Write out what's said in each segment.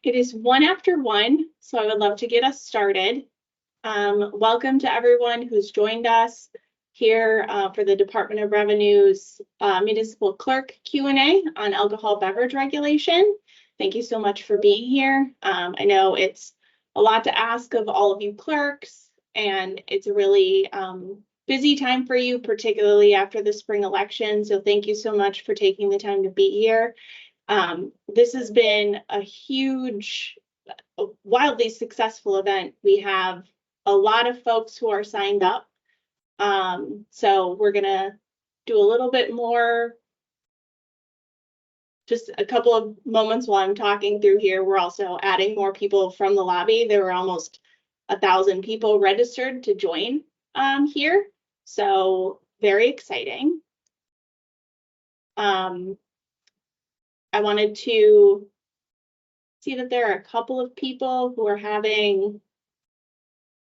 It is 1:01, so I would love to get us started. Welcome to everyone who's joined us here for the Department of Revenue's Municipal Clerk Q&A on alcohol beverage regulation. Thank you so much for being here. I know it's a lot to ask of all of you clerks, and it's a really busy time for you, particularly after the spring election. So thank you so much for taking the time to be here. This has been a huge, wildly successful event. We have a lot of folks who are signed up. So we're going to do a little bit more, just a couple of moments while I'm talking through here. We're also adding more people from the lobby. There were almost 1,000 people registered to join here. So very exciting. I wanted to see that there are a couple of people who are having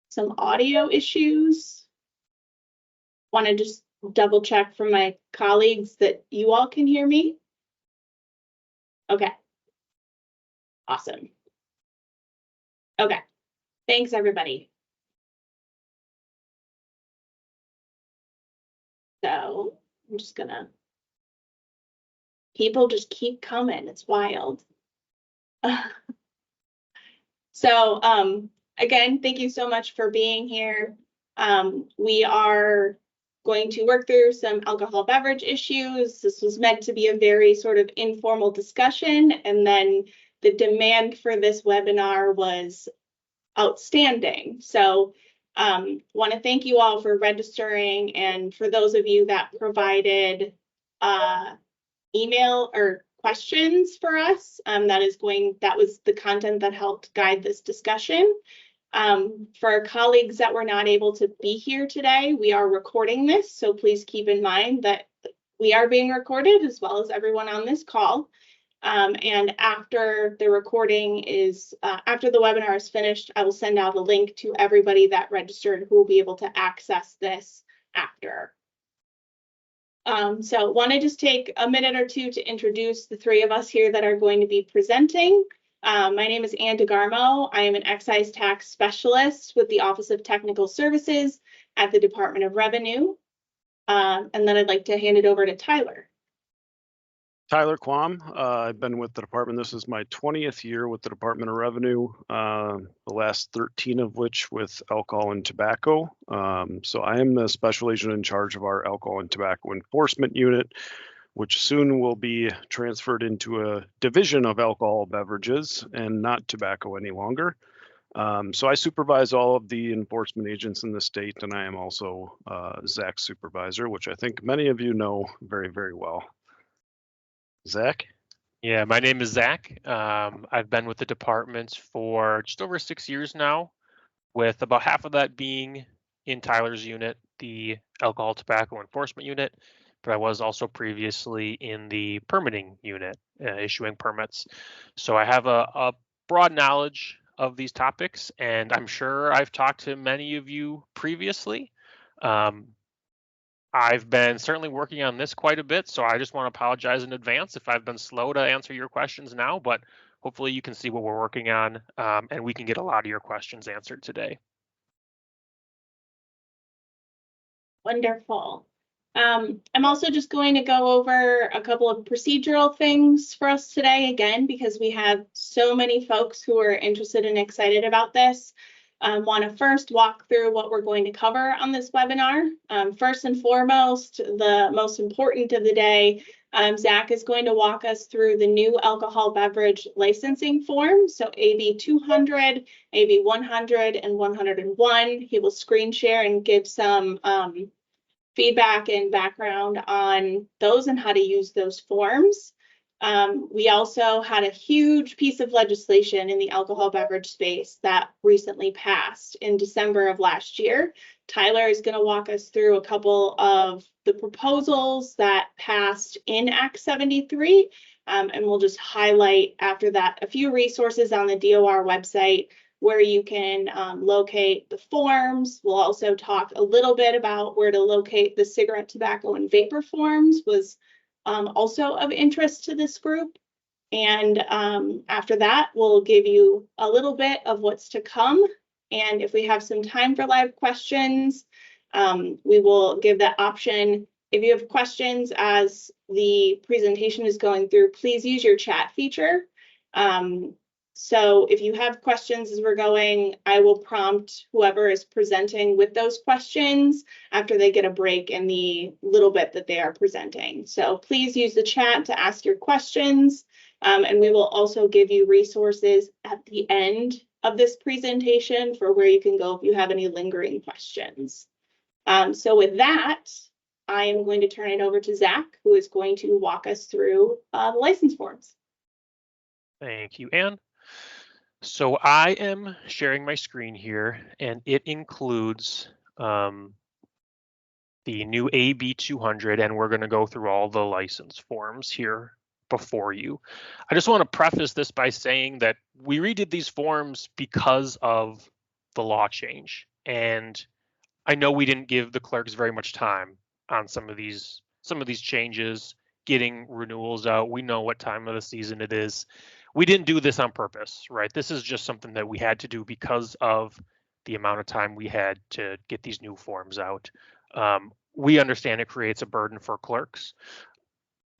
some audio issues. Want to just double check from my colleagues that you all can hear me? Okay. Awesome. Okay. Thanks, everybody. So I'm just gonna, people just keep coming. It's wild. So again, thank you so much for being here. We are going to work through some alcohol beverage issues. This was meant to be a very sort of informal discussion, and then the demand for this webinar was outstanding. So want to thank you all for registering, and for those of you that provided email or questions for us, that was the content that helped guide this discussion. For our colleagues that were not able to be here today, we are recording this, so please keep in mind that we are being recorded as well as everyone on this call. And after the recording is, after the webinar is finished, I will send out a link to everybody that registered who will be able to access this after. So want to just take a minute or two to introduce the three of us here that are going to be presenting. My name is Ann DeGarmo. I am an excise tax specialist with the Office of Technical Services at the Department of Revenue. And then I'd like to hand it over to Tyler. Tyler Quam. I've been with the department. This is my 20th year with the Department of Revenue, the last 13 of which with alcohol and tobacco. So I am the special agent in charge of our alcohol and tobacco enforcement unit, which soon will be transferred into a division of alcohol beverages and not tobacco any longer. So I supervise all of the enforcement agents in the state, and I am also Zach's supervisor, which I think many of you know very, very well. Zach? Yeah, my name is Zach. I've been with the department for just over 6 years now, with about half of that being in Tyler's unit, the alcohol tobacco enforcement unit, but I was also previously in the permitting unit, issuing permits. So I have a broad knowledge of these topics, and I'm sure I've talked to many of you previously. I've been certainly working on this quite a bit, so I just want to apologize in advance if I've been slow to answer your questions now, but hopefully you can see what we're working on, and we can get a lot of your questions answered today. Wonderful. I'm also just going to go over a couple of procedural things for us today, again, because we have so many folks who are interested and excited about this. Want to first walk through what we're going to cover on this webinar. First and foremost, the most important of the day, Zach is going to walk us through the new alcohol beverage licensing form. So AB 200, AB 100, and 101. He will screen share and give some feedback and background on those and how to use those forms. We also had a huge piece of legislation in the alcohol beverage space that recently passed in December of last year. Tyler is going to walk us through a couple of the proposals that passed in Act 73, and we'll just highlight after that a few resources on the DOR website where you can locate the forms. We'll also talk a little bit about where to locate the cigarette, tobacco, and vapor forms, was also of interest to this group. And after that, we'll give you a little bit of what's to come. And if we have some time for live questions, we will give that option. If you have questions as the presentation is going through, please use your chat feature. So if you have questions as we're going, I will prompt whoever is presenting with those questions after they get a break in the little bit that they are presenting. So please use the chat to ask your questions. And we will also give you resources at the end of this presentation for where you can go if you have any lingering questions. So with that, I am going to turn it over to Zach, who is going to walk us through the license forms. Thank you, Anne. So I am sharing my screen here, and it includes the new AB 200, and we're going to go through all the license forms here before you. I just want to preface this by saying that we redid these forms because of the law change, and I know we didn't give the clerks very much time on some of these changes, getting renewals out. We know what time of the season it is. We didn't do this on purpose, right? This is just something that we had to do because of the amount of time we had to get these new forms out. We understand it creates a burden for clerks,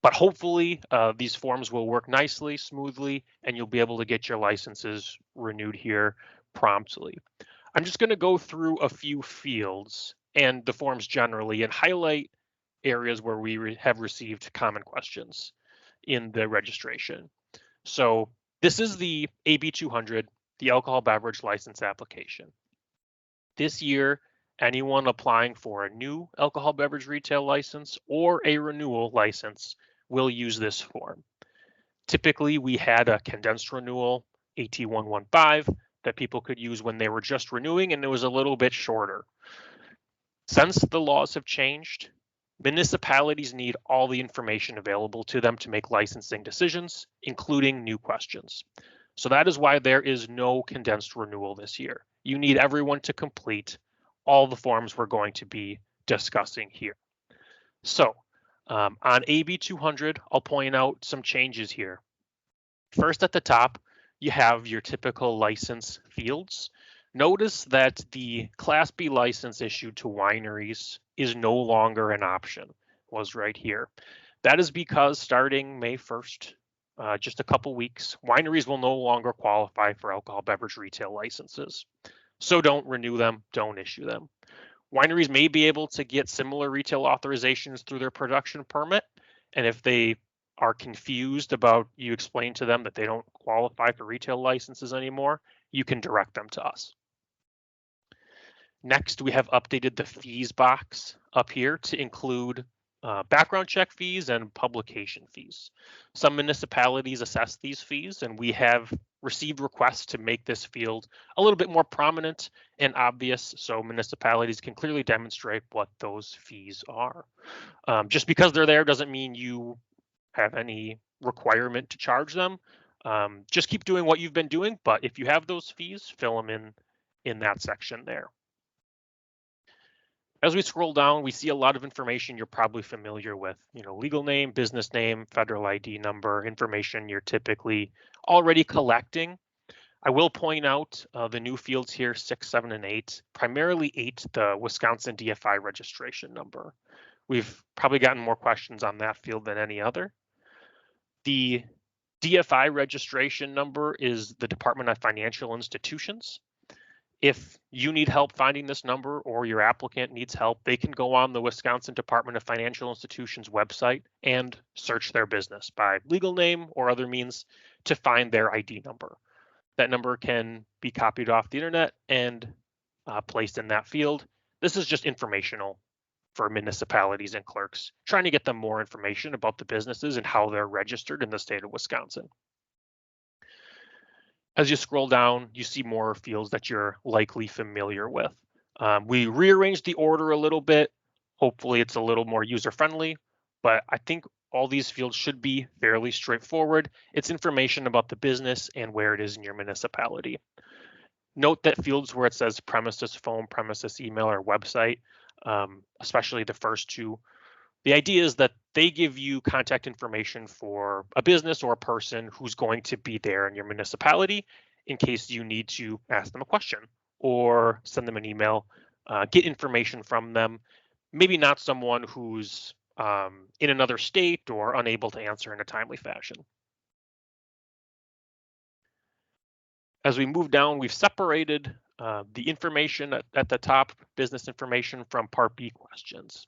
but hopefully these forms will work nicely, smoothly, and you'll be able to get your licenses renewed here promptly. I'm just going to go through a few fields and the forms generally and highlight areas where we have received common questions in the registration. So this is the AB 200, the alcohol beverage license application. This year, anyone applying for a new alcohol beverage retail license or a renewal license will use this form. Typically, we had a condensed renewal, AT115, that people could use when they were just renewing, and it was a little bit shorter. Since the laws have changed, municipalities need all the information available to them to make licensing decisions, including new questions. So that is why there is no condensed renewal this year. You need everyone to complete all the forms we're going to be discussing here. So on AB 200, I'll point out some changes here. First at the top, you have your typical license fields. Notice that the Class B license issued to wineries is no longer an option, was right here. That is because starting May 1st, just a couple weeks, wineries will no longer qualify for alcohol beverage retail licenses. So don't renew them, don't issue them. Wineries may be able to get similar retail authorizations through their production permit, and if they are confused about you explain to them that they don't qualify for retail licenses anymore, you can direct them to us. Next, we have updated the fees box up here to include background check fees and publication fees. Some municipalities assess these fees, and we have received requests to make this field a little bit more prominent and obvious so municipalities can clearly demonstrate what those fees are. Just because they're there doesn't mean you have any requirement to charge them. Just keep doing what you've been doing, but if you have those fees, fill them in that section there. As we scroll down, we see a lot of information you're probably familiar with, legal name, business name, federal ID number, information you're typically already collecting. I will point out the new fields here, 6, 7, and 8, primarily 8, the Wisconsin DFI registration number. We've probably gotten more questions on that field than any other. The DFI registration number is the Department of Financial Institutions. If you need help finding this number or your applicant needs help, they can go on the Wisconsin Department of Financial Institutions website and search their business by legal name or other means to find their ID number. That number can be copied off the internet and placed in that field. This is just informational for municipalities and clerks, trying to get them more information about the businesses and how they're registered in the state of Wisconsin. As you scroll down, you see more fields that you're likely familiar with. We rearranged the order a little bit. Hopefully it's a little more user-friendly, but I think all these fields should be fairly straightforward. It's information about the business and where it is in your municipality. Note that fields where it says premises phone, premises email, or website, especially the first two, The idea is that they give you contact information for a business or a person who's going to be there in your municipality in case you need to ask them a question or send them an email, get information from them. Maybe not someone who's in another state or unable to answer in a timely fashion. As we move down, we've separated the information at the top, business information, from Part B questions.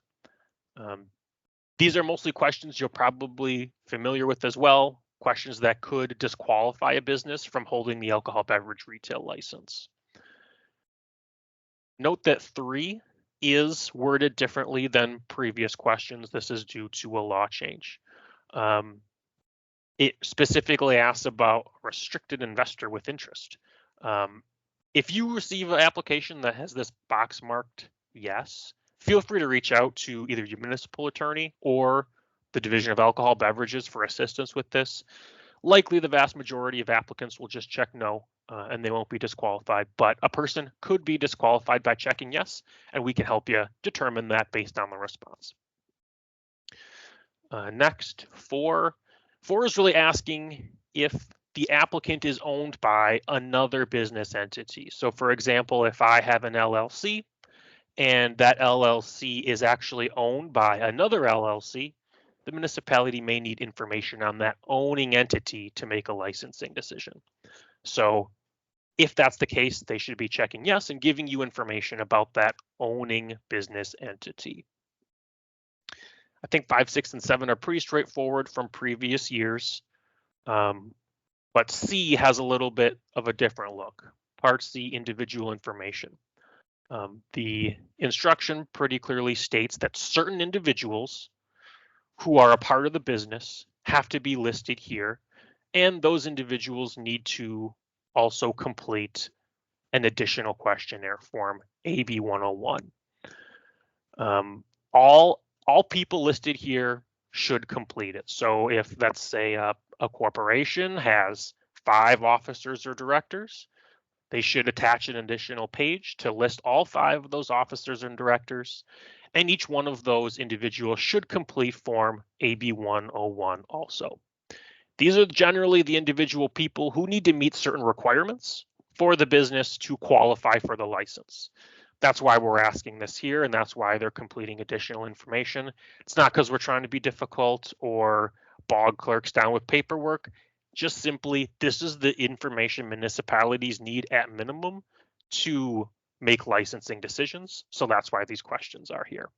These are mostly questions you're probably familiar with as well, questions that could disqualify a business from holding the alcohol beverage retail license. Note that 3 is worded differently than previous questions. This is due to a law change. It specifically asks about restricted investor with interest. If you receive an application that has this box marked yes, feel free to reach out to either your municipal attorney or the Division of Alcohol Beverages for assistance with this. Likely the vast majority of applicants will just check no, and they won't be disqualified, but a person could be disqualified by checking yes, and we can help you determine that based on the response. Next, 4 is really asking if the applicant is owned by another business entity. So for example, if I have an LLC and that LLC is actually owned by another LLC, the municipality may need information on that owning entity to make a licensing decision. So if that's the case, they should be checking yes and giving you information about that owning business entity. I think 5, 6, and 7 are pretty straightforward from previous years. But C has a little bit of a different look. Part C, individual information. The instruction pretty clearly states that certain individuals who are a part of the business have to be listed here, and those individuals need to also complete an additional questionnaire form, AB 101. All people listed here should complete it. So if, let's say, a corporation has 5 officers or directors, they should attach an additional page to list all 5 of those officers and directors, and each one of those individuals should complete form AB 101 also. These are generally the individual people who need to meet certain requirements for the business to qualify for the license. That's why we're asking this here, and that's why they're completing additional information. It's not because we're trying to be difficult or bog clerks down with paperwork. Just simply, this is the information municipalities need at minimum to make licensing decisions. So that's why these questions are here.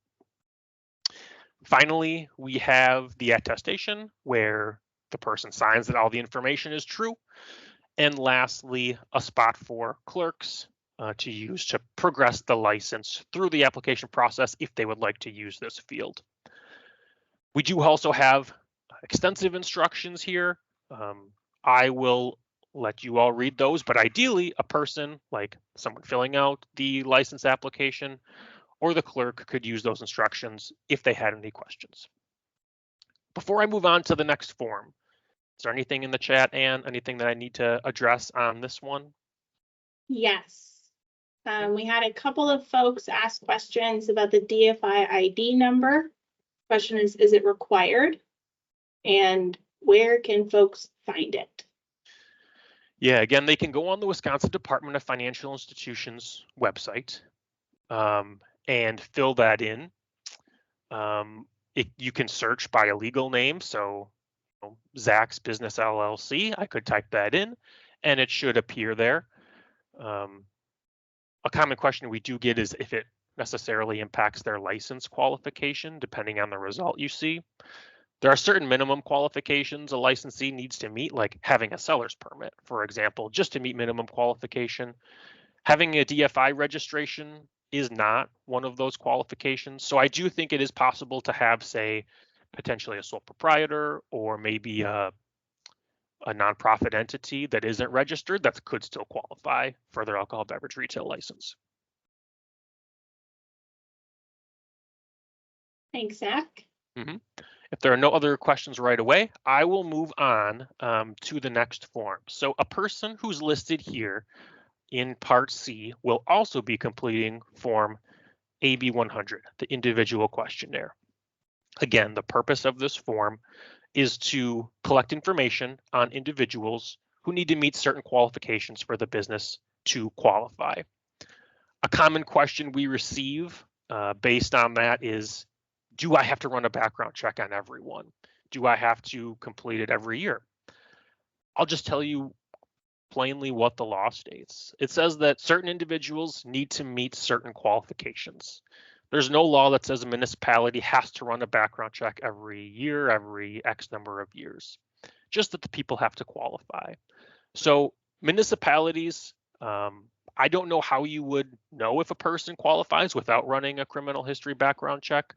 Finally, we have the attestation where the person signs that all the information is true. And lastly, a spot for clerks to use to progress the license through the application process if they would like to use this field. We do also have extensive instructions here. I will let you all read those, but ideally a person, like someone filling out the license application or the clerk, could use those instructions if they had any questions. Before I move on to the next form, is there anything in the chat, Anne, anything that I need to address on this one? Yes. We had a couple of folks ask questions about the DFI ID number. Question is it required? And where can folks find it? Yeah, again, they can go on the Wisconsin Department of Financial Institutions website and fill that in. You can search by a legal name. So Zach's Business LLC, I could type that in and it should appear there. A common question we do get is if it necessarily impacts their license qualification, depending on the result you see. There are certain minimum qualifications a licensee needs to meet, like having a seller's permit, for example, just to meet minimum qualification. Having a DFI registration is not one of those qualifications. So I do think it is possible to have, say, potentially a sole proprietor or maybe a nonprofit entity that isn't registered that could still qualify for their alcohol beverage retail license. Thanks, Zach. If there are no other questions right away, I will move on to the next form. So a person who's listed here in Part C will also be completing form AB 100, the individual questionnaire. Again, the purpose of this form is to collect information on individuals who need to meet certain qualifications for the business to qualify. A common question we receive based on that is, do I have to run a background check on everyone? Do I have to complete it every year? I'll just tell you plainly what the law states. It says that certain individuals need to meet certain qualifications. There's no law that says a municipality has to run a background check every year, every X number of years, just that the people have to qualify. So municipalities, I don't know how you would know if a person qualifies without running a criminal history background check,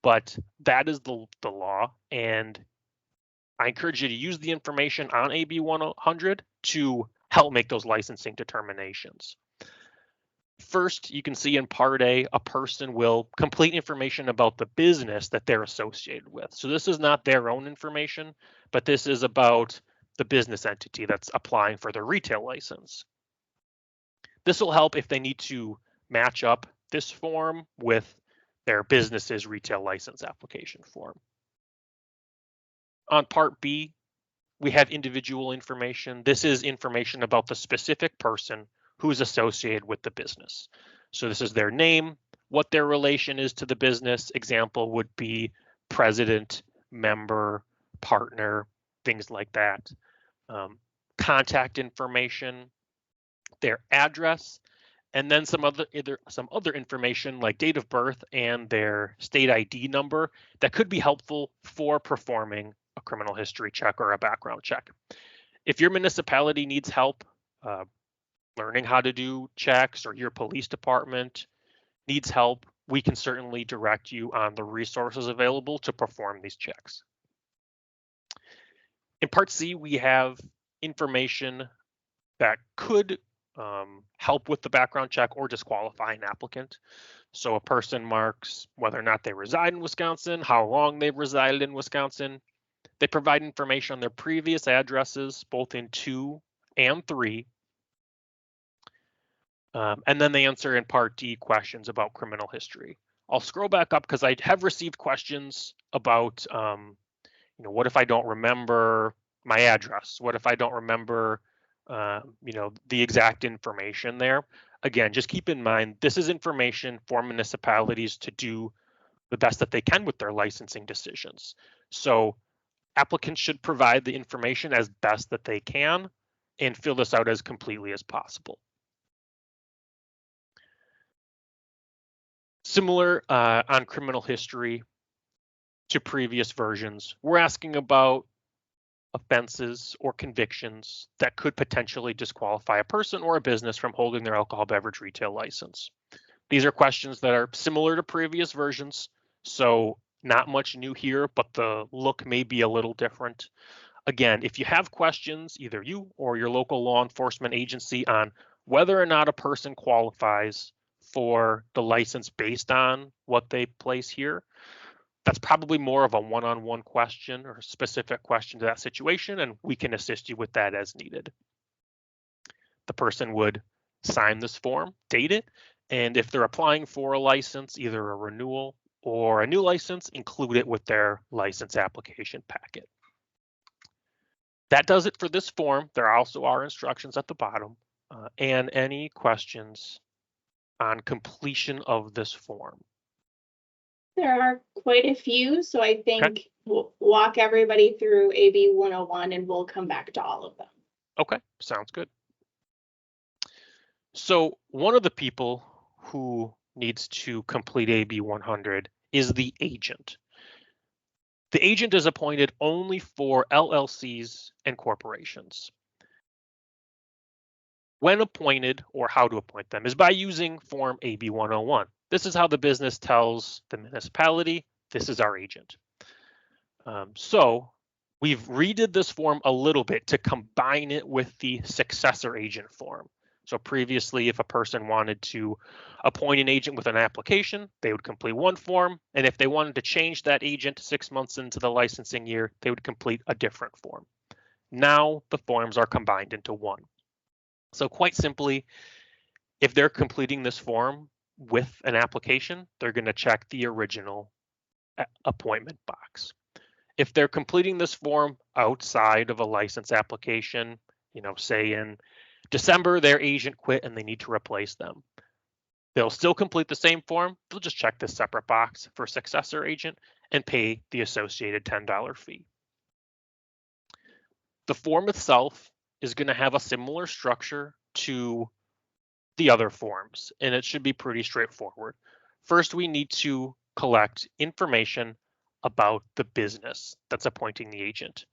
but that is the law. And I encourage you to use the information on AB 100 to help make those licensing determinations. First, you can see in Part A, a person will complete information about the business that they're associated with. So this is not their own information, but this is about the business entity that's applying for their retail license. This will help if they need to match up this form with their business's retail license application form. On Part B, we have individual information. This is information about the specific person who's associated with the business. So this is their name, what their relation is to the business. Example would be president, member, partner, things like that. Contact information, their address, and then some other information like date of birth and their state ID number that could be helpful for performing a criminal history check or a background check. If your municipality needs help learning how to do checks, or your police department needs help, we can certainly direct you on the resources available to perform these checks. In Part C, we have information that could help with the background check or disqualify an applicant. So a person marks whether or not they reside in Wisconsin, how long they've resided in Wisconsin. They provide information on their previous addresses, both in 2 and 3. And then they answer in Part D questions about criminal history. I'll scroll back up because I have received questions about, what if I don't remember my address? What if I don't remember, the exact information there? Again, just keep in mind, this is information for municipalities to do the best that they can with their licensing decisions. So applicants should provide the information as best that they can and fill this out as completely as possible. Similar on criminal history to previous versions, we're asking about offenses or convictions that could potentially disqualify a person or a business from holding their alcohol beverage retail license. These are questions that are similar to previous versions, so not much new here, but the look may be a little different. Again, if you have questions, either you or your local law enforcement agency, on whether or not a person qualifies for the license based on what they place here, that's probably more of a one-on-one question or a specific question to that situation, and we can assist you with that as needed. The person would sign this form, date it, and if they're applying for a license, either a renewal or a new license, include it with their license application packet. That does it for this form. There also are instructions at the bottom. And any questions on completion of this form? There are quite a few, so I think we'll walk everybody through AB 101 and we'll come back to all of them. Okay, sounds good. So one of the people who needs to complete AB 100 is the agent. The agent is appointed only for LLCs and corporations. When appointed, or how to appoint them, is by using Form AB 101. This is how the business tells the municipality, this is our agent. So we've redid this form a little bit to combine it with the successor agent form. So previously, if a person wanted to appoint an agent with an application, they would complete one form. And if they wanted to change that agent 6 months into the licensing year, they would complete a different form. Now the forms are combined into one. So quite simply, if they're completing this form with an application, they're going to check the original appointment box. If they're completing this form outside of a license application, say in December, their agent quit and they need to replace them, they'll still complete the same form. They'll just check this separate box for successor agent and pay the associated $10 fee. The form itself is going to have a similar structure to the other forms, and it should be pretty straightforward. First, we need to collect information about the business that's appointing the agent.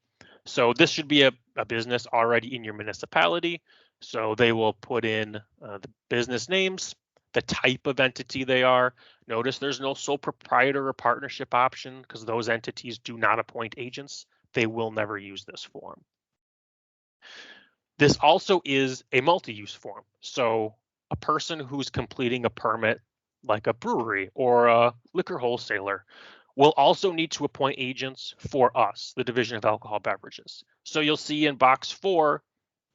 So this should be a business already in your municipality. So they will put in the business names, the type of entity they are. Notice there's no sole proprietor or partnership option because those entities do not appoint agents. They will never use this form. This also is a multi-use form. So a person who's completing a permit like a brewery or a liquor wholesaler will also need to appoint agents for us, the Division of Alcohol Beverages. So you'll see in box 4,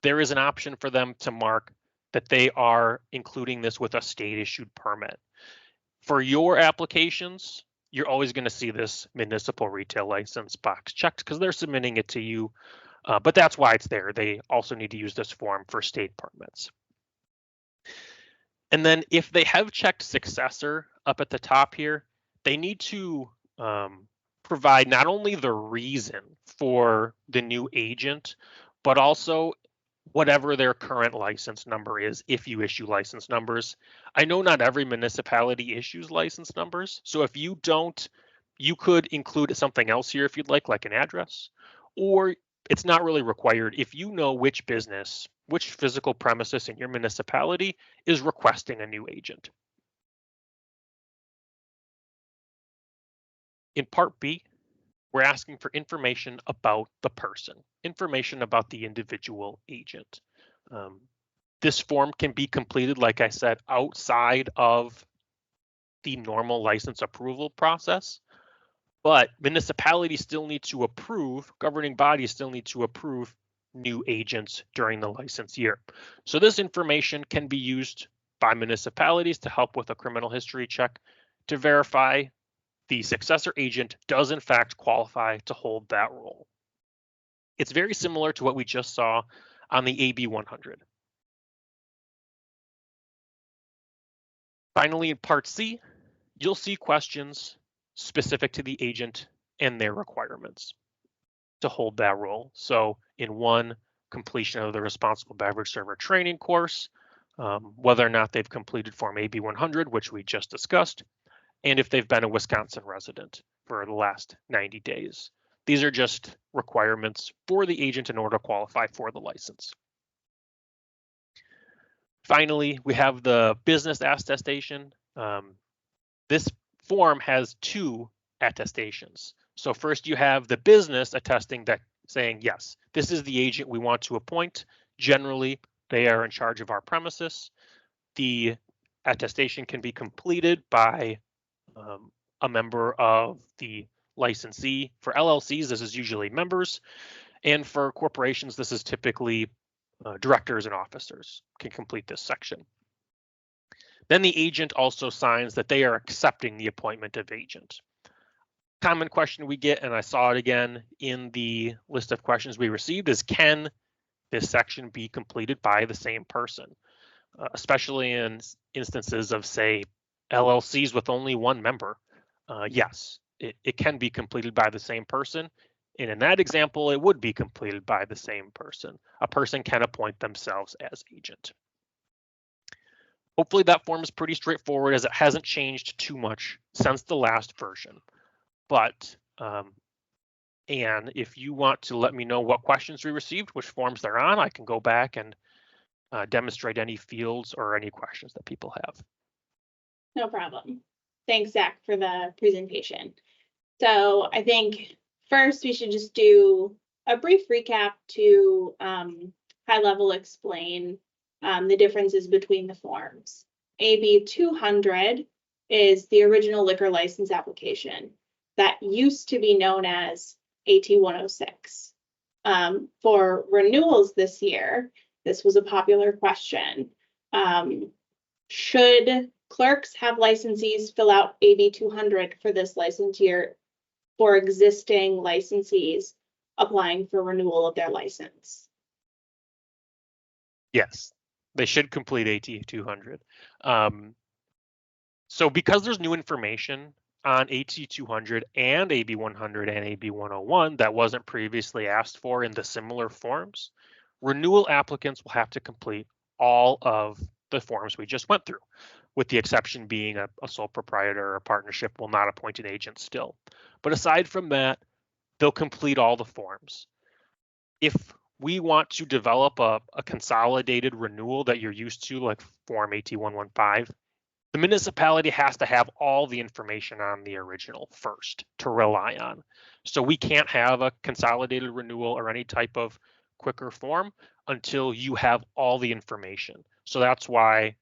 there is an option for them to mark that they are including this with a state issued permit. For your applications, you're always going to see this municipal retail license box checked because they're submitting it to you, but that's why it's there. They also need to use this form for state permits. And then if they have checked successor up at the top here, they need to provide not only the reason for the new agent, but also whatever their current license number is, if you issue license numbers. I know not every municipality issues license numbers, so if you don't, you could include something else here if you'd like an address, or it's not really required. If you know which business, which physical premises in your municipality is requesting a new agent. In Part B, we're asking for information about the person, information about the individual agent. This form can be completed, like I said, outside of the normal license approval process, but municipalities still need to approve, governing bodies still need to approve new agents during the license year. So this information can be used by municipalities to help with a criminal history check to verify the successor agent does in fact qualify to hold that role. It's very similar to what we just saw on the AB 100. Finally, in Part C, you'll see questions specific to the agent and their requirements to hold that role. So in 1, completion of the responsible beverage server training course, whether or not they've completed Form AB 100, which we just discussed, and if they've been a Wisconsin resident for the last 90 days. These are just requirements for the agent in order to qualify for the license. Finally, we have the business attestation. This form has 2 attestations. So first you have the business attesting that saying, yes, this is the agent we want to appoint. Generally, they are in charge of our premises. The attestation can be completed by a member of the licensee. For LLCs, this is usually members, and for corporations, this is typically directors and officers can complete this section. Then the agent also signs that they are accepting the appointment of agent. Common question we get, and I saw it again in the list of questions we received, is can this section be completed by the same person? Especially in instances of, say, LLCs with only 1 member. Yes, it can be completed by the same person. And in that example, it would be completed by the same person. A person can appoint themselves as agent. Hopefully that form is pretty straightforward as it hasn't changed too much since the last version. But, and if you want to let me know what questions we received, which forms they're on, I can go back and demonstrate any fields or any questions that people have. No problem. Thanks, Zach, for the presentation. So I think first we should just do a brief recap to high level explain the differences between the forms. AB 200 is the original liquor license application that used to be known as AT 106. For renewals this year, this was a popular question. Should clerks have licensees fill out AB 200 for this license year for existing licensees applying for renewal of their license. Yes, they should complete AT 200. So because there's new information on AT 200 and AB 100 and AB 101 that wasn't previously asked for in the similar forms, renewal applicants will have to complete all of the forms we just went through, with the exception being a sole proprietor or a partnership will not appoint an agent still. But aside from that, they'll complete all the forms. If we want to develop a consolidated renewal that you're used to, like Form AT 115, the municipality has to have all the information on the original first to rely on. So we can't have a consolidated renewal or any type of quicker form until you have all the information. So that's why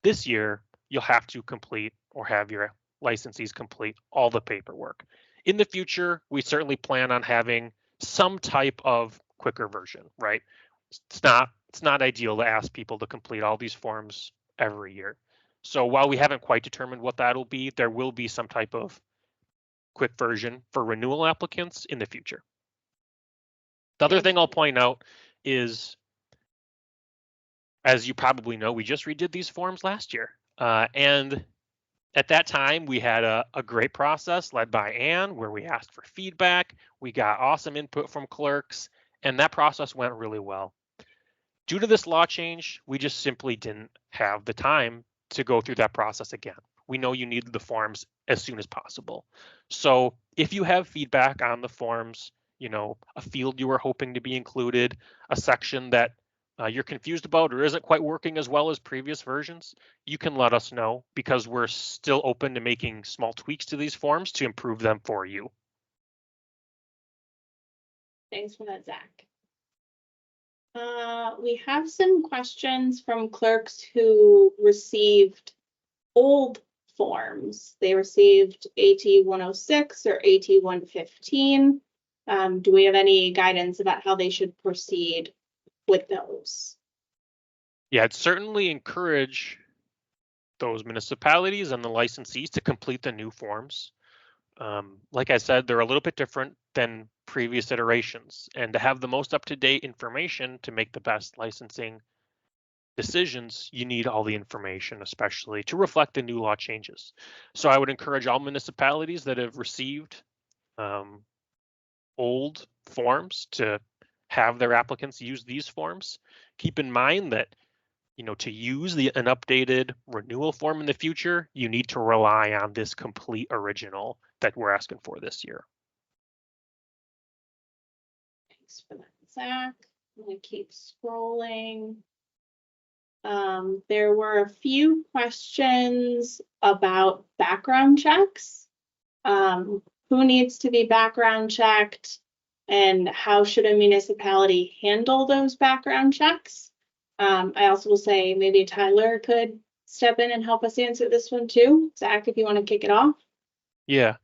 this year you'll have to complete or have your licensees complete all the paperwork. In the future, we certainly plan on having some type of quicker version, right? It's not ideal to ask people to complete all these forms every year. So while we haven't quite determined what that'll be, there will be some type of quick version for renewal applicants in the future. The other thing I'll point out is, as you probably know, we just redid these forms last year. And at that time, we had a great process led by Anne where we asked for feedback. We got awesome input from clerks, and that process went really well. Due to this law change, we just simply didn't have the time to go through that process again. We know you need the forms as soon as possible. So if you have feedback on the forms, you know, a field you were hoping to be included, a section that you're confused about or isn't quite working as well as previous versions, you can let us know, because we're still open to making small tweaks to these forms to improve them for you. Thanks for that, Zach. We have some questions from clerks who received old forms. They received AT 106 or AT 115. Do we have any guidance about how they should proceed with those? Yeah, I'd certainly encourage those municipalities and the licensees to complete the new forms. Like I said, they're a little bit different than previous iterations, and to have the most up-to-date information to make the best licensing decisions, you need all the information, especially to reflect the new law changes. So I would encourage all municipalities that have received old forms to have their applicants use these forms. Keep in mind that, you know, to use an updated renewal form in the future, you need to rely on this complete original that we're asking for this year. Thanks for that, Zach. I'm gonna keep scrolling. There were a few questions about background checks. Who needs to be background checked, and how should a municipality handle those background checks? I also will say maybe Tyler could step in and help us answer this one too. Zach, if you want to kick it off. Yeah.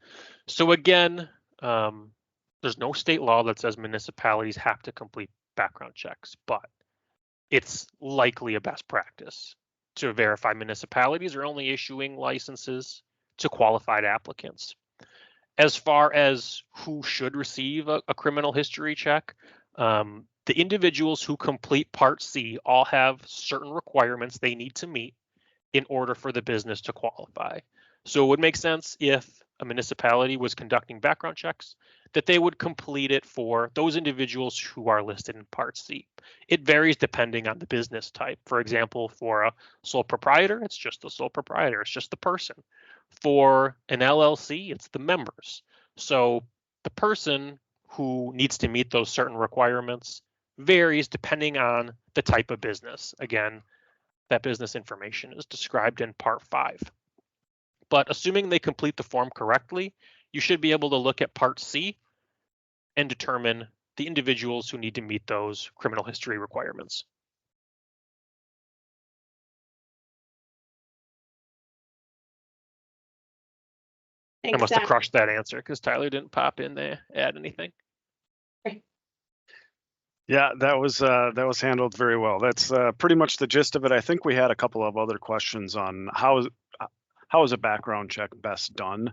So again, there's no state law that says municipalities have to complete background checks, but it's likely a best practice to verify municipalities are only issuing licenses to qualified applicants. As far as who should receive a criminal history check, the individuals who complete Part C all have certain requirements they need to meet in order for the business to qualify. So it would make sense if a municipality was conducting background checks that they would complete it for those individuals who are listed in Part C. It varies depending on the business type. For example, for a sole proprietor, it's just the sole proprietor, it's just the person. For an LLC, it's the members. So the person who needs to meet those certain requirements varies depending on the type of business. Again, that business information is described in Part 5. But assuming they complete the form correctly, you should be able to look at Part C and determine the individuals who need to meet those criminal history requirements. Thanks, I must Zach. have crushed that answer because Tyler didn't pop in there, add anything. Yeah, that was handled very well. That's pretty much the gist of it. I think we had a couple of other questions on how how is a background check best done?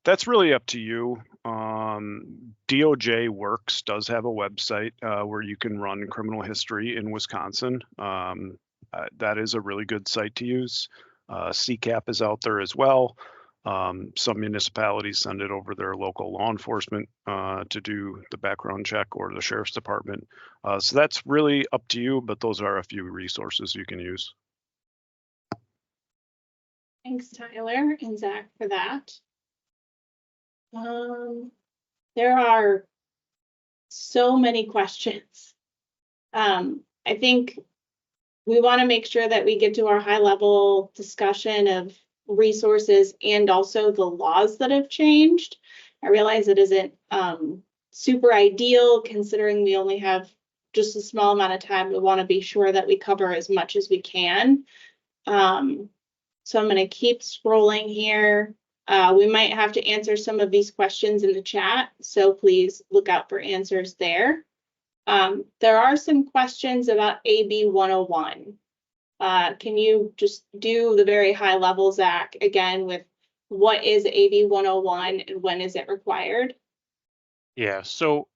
That's really up to you. DOJ Works does have a website where you can run criminal history in Wisconsin. That is a really good site to use. CCAP is out there as well. Some municipalities send it over their local law enforcement to do the background check, or the sheriff's department. So that's really up to you, but those are a few resources you can use. Thanks, Tyler and Zach, for that. There are so many questions. I think we want to make sure that we get to our high level discussion of resources and also the laws that have changed. I realize it isn't super ideal considering we only have just a small amount of time. We want to be sure that we cover as much as we can. So I'm going to keep scrolling here. We might have to answer some of these questions in the chat, so please look out for answers there. There are some questions about AB 101. Can you just do the very high level, Zach, again, with what is AB 101 and when is it required? Yeah, so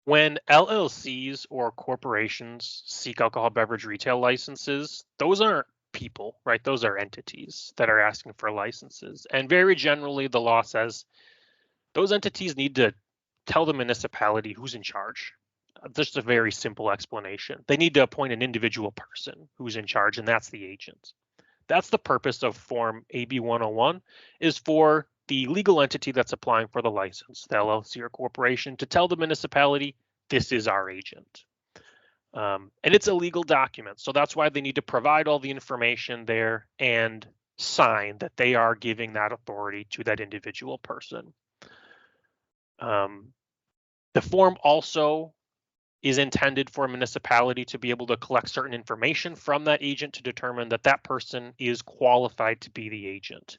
when LLCs or corporations seek alcohol beverage retail licenses, those aren't people, right? Those are entities that are asking for licenses. And very generally, the law says those entities need to tell the municipality who's in charge. Just a very simple explanation. They need to appoint an individual person who's in charge, and that's the agent. That's the purpose of Form AB 101, is for the legal entity that's applying for the license, the LLC or corporation, to tell the municipality, this is our agent. And it's a legal document, so that's why they need to provide all the information there and sign that they are giving that authority to that individual person. The form also is intended for a municipality to be able to collect certain information from that agent to determine that that person is qualified to be the agent.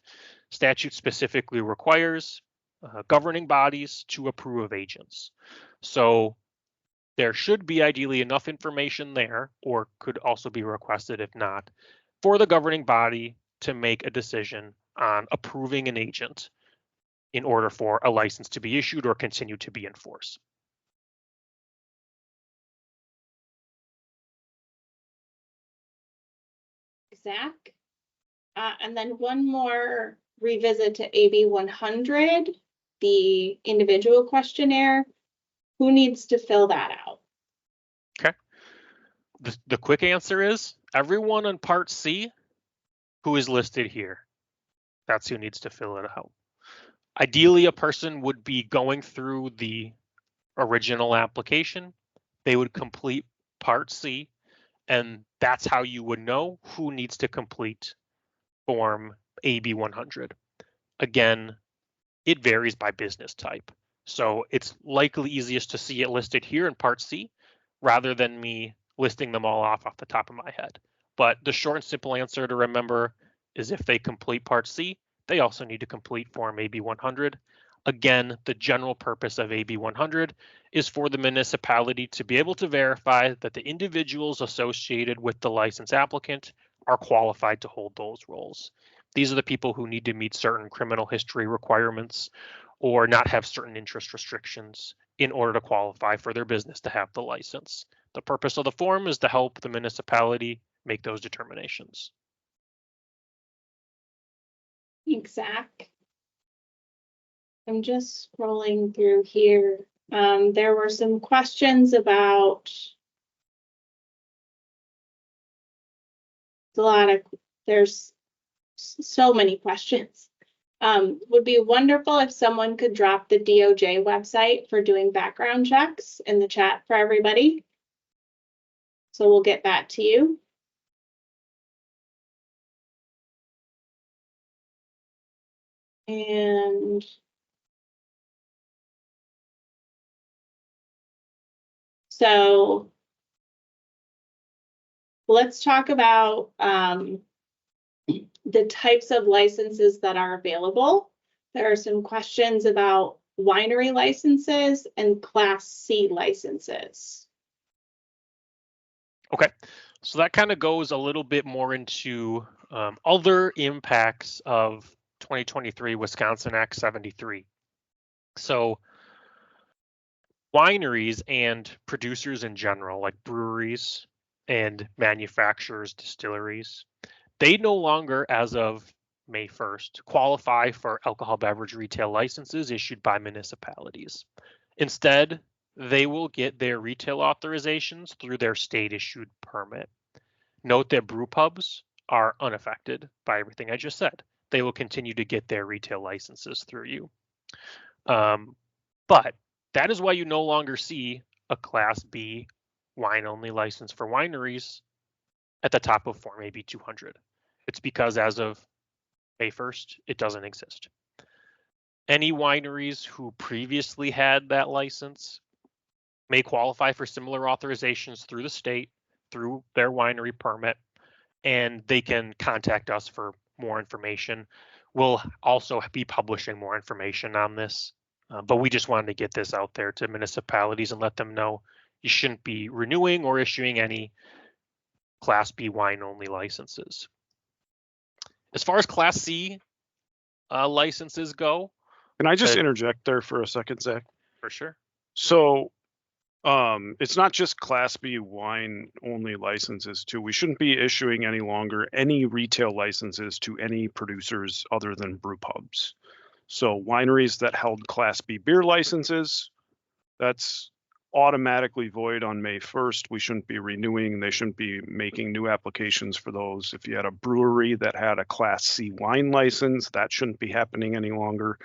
Statute specifically requires governing bodies to approve of agents. So there should be ideally enough information there, or could also be requested if not, for the governing body to make a decision on approving an agent in order for a license to be issued or continue to be in force. Zach. And then one more revisit to AB 100, the individual questionnaire. Who needs to fill that out? Okay. The quick answer is everyone on Part C who is listed here. That's who needs to fill it out. Ideally, a person would be going through the original application. They would complete Part C, and that's how you would know who needs to complete Form AB 100. Again, it varies by business type. So it's likely easiest to see it listed here in Part C rather than me listing them all off the top of my head. But the short and simple answer to remember is if they complete Part C, they also need to complete Form AB 100. Again, the general purpose of AB 100 is for the municipality to be able to verify that the individuals associated with the license applicant are qualified to hold those roles. These are the people who need to meet certain criminal history requirements or not have certain interest restrictions in order to qualify for their business to have the license. The purpose of the form is to help the municipality make those determinations. Thanks, Zach. I'm just scrolling through here. There were some questions about there's so many questions. Would be wonderful if someone could drop the DOJ website for doing background checks in the chat for everybody. So we'll get that to you. And so let's talk about the types of licenses that are available. There are some questions about winery licenses and Class C licenses. Okay, so that kind of goes a little bit more into Other impacts of 2023 Wisconsin Act 73. So wineries and producers in general, like breweries and manufacturers, distilleries, they no longer, as of May 1st, qualify for alcohol beverage retail licenses issued by municipalities. Instead, they will get their retail authorizations through their state issued permit. Note that brew pubs are unaffected by everything I just said. They will continue to get their retail licenses through you. But that is why you no longer see a Class B wine only license for wineries at the top of Form AB 200. It's because as of May 1st, it doesn't exist. Any wineries who previously had that license may qualify for similar authorizations through the state, through their winery permit, and they can contact us for more information. We'll also be publishing more information on this, but we just wanted to get this out there to municipalities and let them know you shouldn't be renewing or issuing any Class B wine only licenses. As far as Class C licenses go. Can I just interject there for a second, Zach? For sure. So it's not just Class B wine only licenses too. We shouldn't be issuing any longer any retail licenses to any producers other than brew pubs. So wineries that held Class B beer licenses, that's automatically void on May 1st. We shouldn't be renewing. They shouldn't be making new applications for those. If you had a brewery that had a Class C wine license, that shouldn't be happening any longer.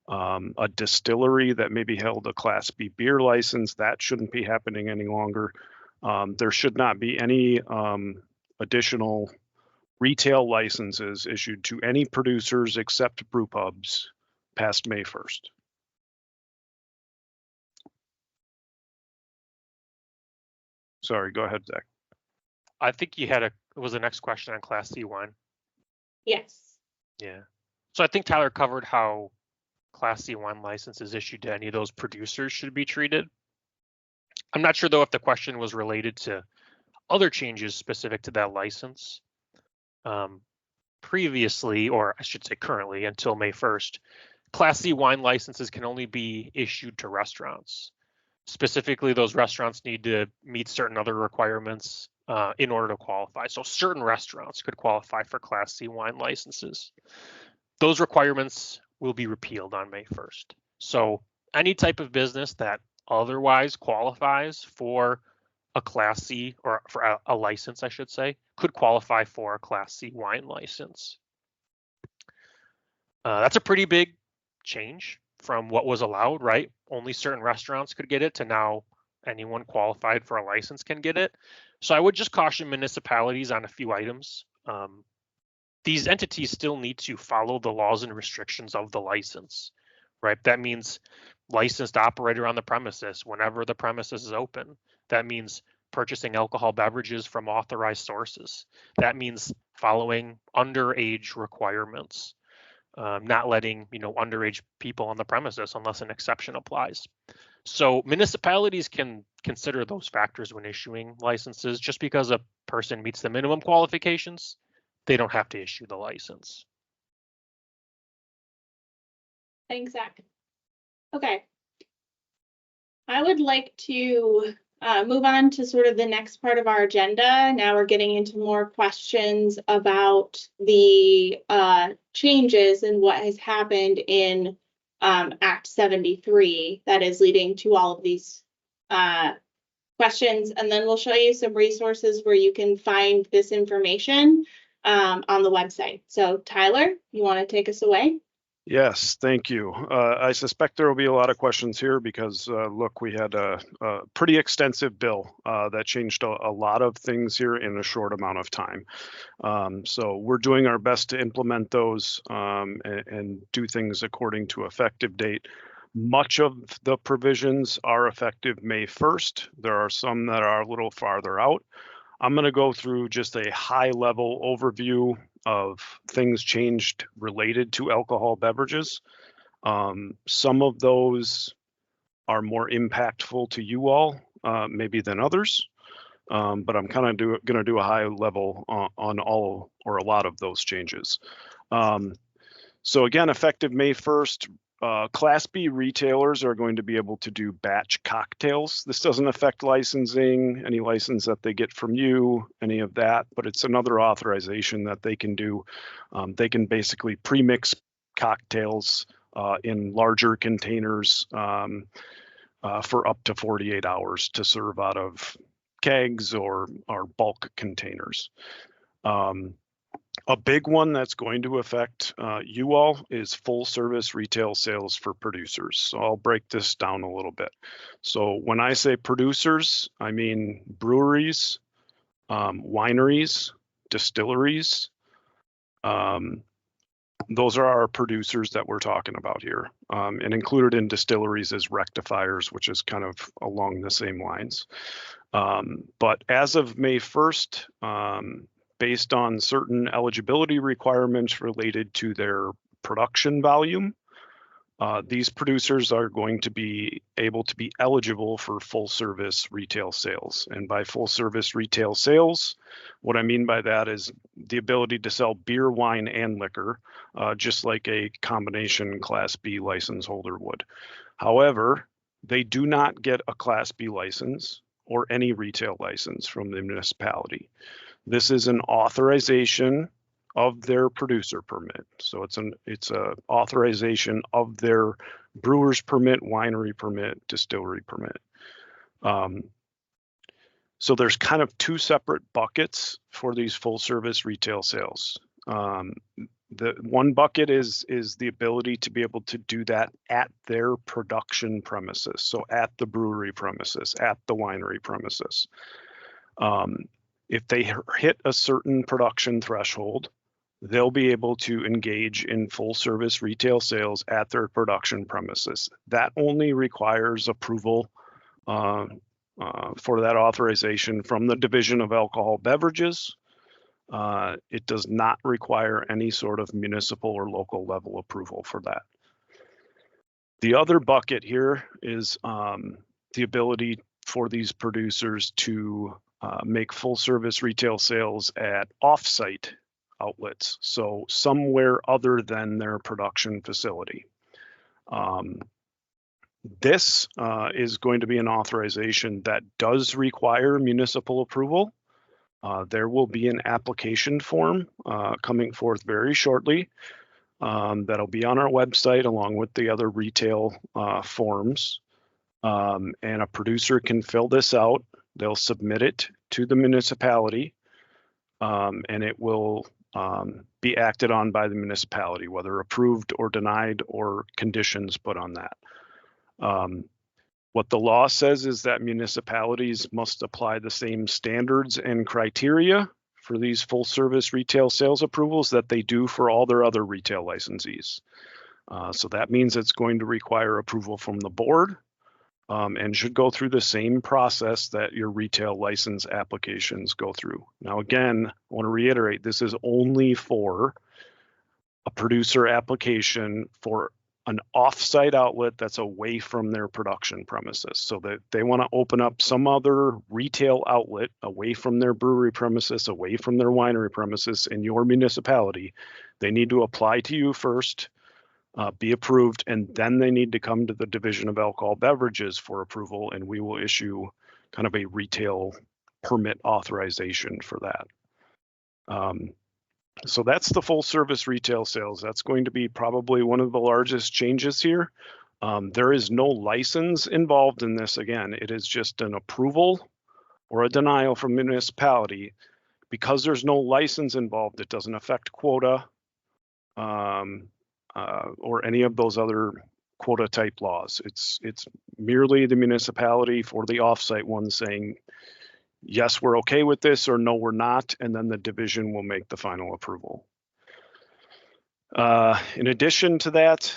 A distillery that maybe held a Class B beer license, that shouldn't be happening any longer. There should not be any additional retail licenses issued to any producers except brew pubs past May 1st. Sorry, go ahead, Zach. I think you had was the next question on Class C wine. Yes. Yeah. So I think Tyler covered how Class C wine licenses issued to any of those producers should be treated. I'm not sure though if the question was related to other changes specific to that license. Previously, or I should say currently, until May 1st, Class C wine licenses can only be issued to restaurants. Specifically, those restaurants need to meet certain other requirements in order to qualify. So certain restaurants could qualify for Class C wine licenses. Those requirements will be repealed on May 1st. So any type of business that otherwise qualifies for a Class C, or for a license, I should say, could qualify for a Class C wine license. That's a pretty big change from what was allowed, right? Only certain restaurants could get it to now anyone qualified for a license can get it. So I would just caution municipalities on a few items. These entities still need to follow the laws and restrictions of the license, right? That means licensed operator on the premises whenever the premises is open. That means purchasing alcohol beverages from authorized sources. That means following underage requirements, not letting underage people on the premises unless an exception applies. So municipalities can consider those factors when issuing licenses. Just because a person meets the minimum qualifications, they don't have to issue the license. Thanks, Zach. Okay. I would like to move on to sort of the next part of our agenda. Now we're getting into more questions about the changes and what has happened in Act 73 that is leading to all of these questions. And then we'll show you some resources where you can find this information on the website. So Tyler, you want to take us away? Yes, thank you. I suspect there will be a lot of questions here because, look, we had a pretty extensive bill that changed a lot of things here in a short amount of time. So we're doing our best to implement those and do things according to effective date. Much of the provisions are effective May 1st. There are some that are a little farther out. I'm going to go through just a high-level overview of things changed related to alcohol beverages. Some of those are more impactful to you all, maybe than others. but I'm kind of going to do a high level on all or a lot of those changes. So again, effective May 1st, Class B retailers are going to be able to do batch cocktails. This doesn't affect licensing, any license that they get from you, any of that, but it's another authorization that they can do. They can basically pre-mix cocktails in larger containers for up to 48 hours to serve out of kegs or bulk containers. A big one that's going to affect you all is full service retail sales for producers. So I'll break this down a little bit. So when I say producers, I mean breweries, wineries, distilleries. Those are our producers that we're talking about here. And included in distilleries is rectifiers, which is kind of along the same lines. But as of May 1st, based on certain eligibility requirements related to their production volume, these producers are going to be able to be eligible for full service retail sales. And by full service retail sales, what I mean by that is the ability to sell beer, wine, and liquor, just like a combination Class B license holder would. However, they do not get a Class B license or any retail license from the municipality. This is an authorization of their producer permit. So it's a authorization of their brewer's permit, winery permit, distillery permit. So there's kind of two separate buckets for these full service retail sales. The one bucket is the ability to be able to do that at their production premises. So at the brewery premises, at the winery premises. If they hit a certain production threshold, they'll be able to engage in full service retail sales at their production premises. That only requires approval for that authorization from the Division of Alcohol Beverages. It does not require any sort of municipal or local level approval for that. The other bucket here is the ability for these producers to make full service retail sales at off-site outlets, so somewhere other than their production facility. This is going to be an authorization that does require municipal approval. There will be an application form coming forth very shortly that'll be on our website along with the other retail forms. And a producer can fill this out. They'll submit it to the municipality, and it will be acted on by the municipality, whether approved or denied or conditions put on that. What the law says is that municipalities must apply the same standards and criteria for these full service retail sales approvals that they do for all their other retail licensees. So that means it's going to require approval from the board and should go through the same process that your retail license applications go through. Now, again, I want to reiterate, this is only for a producer application for an off-site outlet that's away from their production premises. So that they want to open up some other retail outlet away from their brewery premises, away from their winery premises in your municipality, they need to apply to you first, be approved, and then they need to come to the Division of Alcohol Beverages for approval, and we will issue kind of a retail permit authorization for that. So that's the full service retail sales. That's going to be probably one of the largest changes here. There is no license involved in this. Again, it is just an approval or a denial from the municipality. Because there's no license involved, it doesn't affect quota or any of those other quota type laws. It's merely the municipality for the offsite one saying, yes, we're okay with this, or no, we're not, and then the division will make the final approval. In addition to that,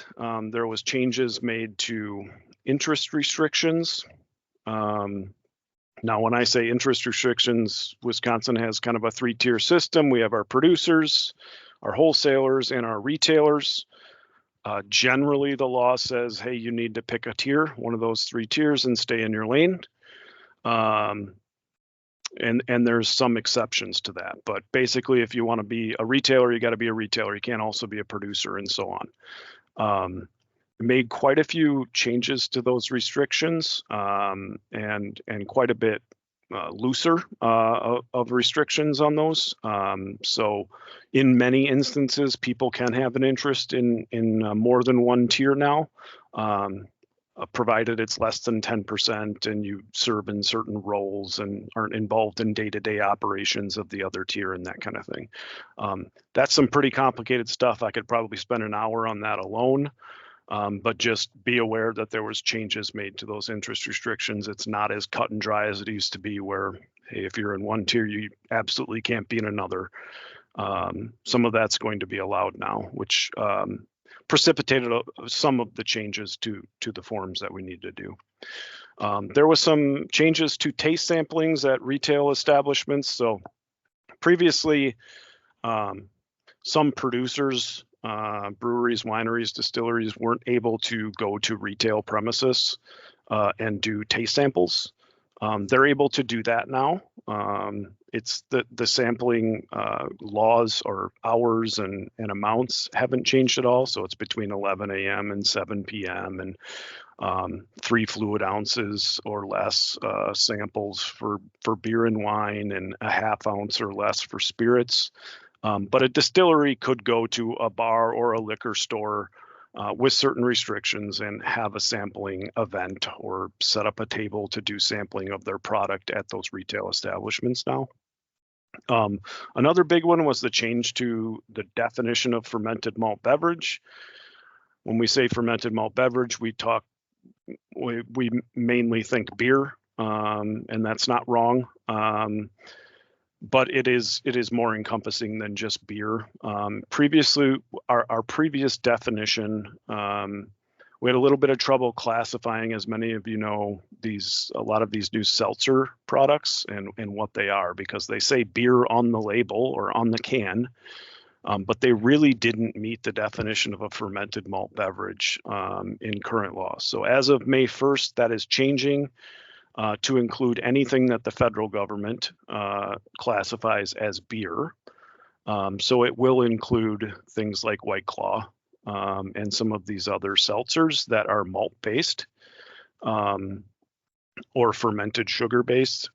there was changes made to interest restrictions. Now, when I say interest restrictions, Wisconsin has kind of a three-tier system. We have our producers, our wholesalers, and our retailers. Generally, the law says, hey, you need to pick a tier, one of those three tiers, and stay in your lane. and there's some exceptions to that. But basically, if you want to be a retailer, you got to be a retailer. You can't also be a producer and so on. Made quite a few changes to those restrictions, and quite a bit looser of restrictions on those. So in many instances, people can have an interest in more than one tier now, provided it's less than 10% and you serve in certain roles and aren't involved in day-to-day operations of the other tier and that kind of thing. That's some pretty complicated stuff. I could probably spend an hour on that alone. But just be aware that there was changes made to those interest restrictions. It's not as cut and dry as it used to be, where, hey, if you're in one tier, you absolutely can't be in another. Some of that's going to be allowed now, which precipitated some of the changes to the forms that we need to do. There was some changes to taste samplings at retail establishments. So previously, some producers, breweries, wineries, distilleries weren't able to go to retail premises and do taste samples. They're able to do that now. It's the sampling laws or hours and amounts haven't changed at all. So it's between 11 a.m. and 7 p.m. and 3 fluid ounces or less samples for beer and wine, and a ½ ounce or less for spirits. But a distillery could go to a bar or a liquor store with certain restrictions and have a sampling event or set up a table to do sampling of their product at those retail establishments now. Another big one was the change to the definition of fermented malt beverage. When we say fermented malt beverage, we mainly think beer, and that's not wrong. But it is more encompassing than just beer. Previously, our previous definition, we had a little bit of trouble classifying, as many of you know, a lot of these new seltzer products and what they are, because they say beer on the label or on the can, but they really didn't meet the definition of a fermented malt beverage in current law. So as of May 1st, that is changing to include anything that the federal government classifies as beer. So it will include things like White Claw and some of these other seltzers that are malt-based or fermented sugar-based.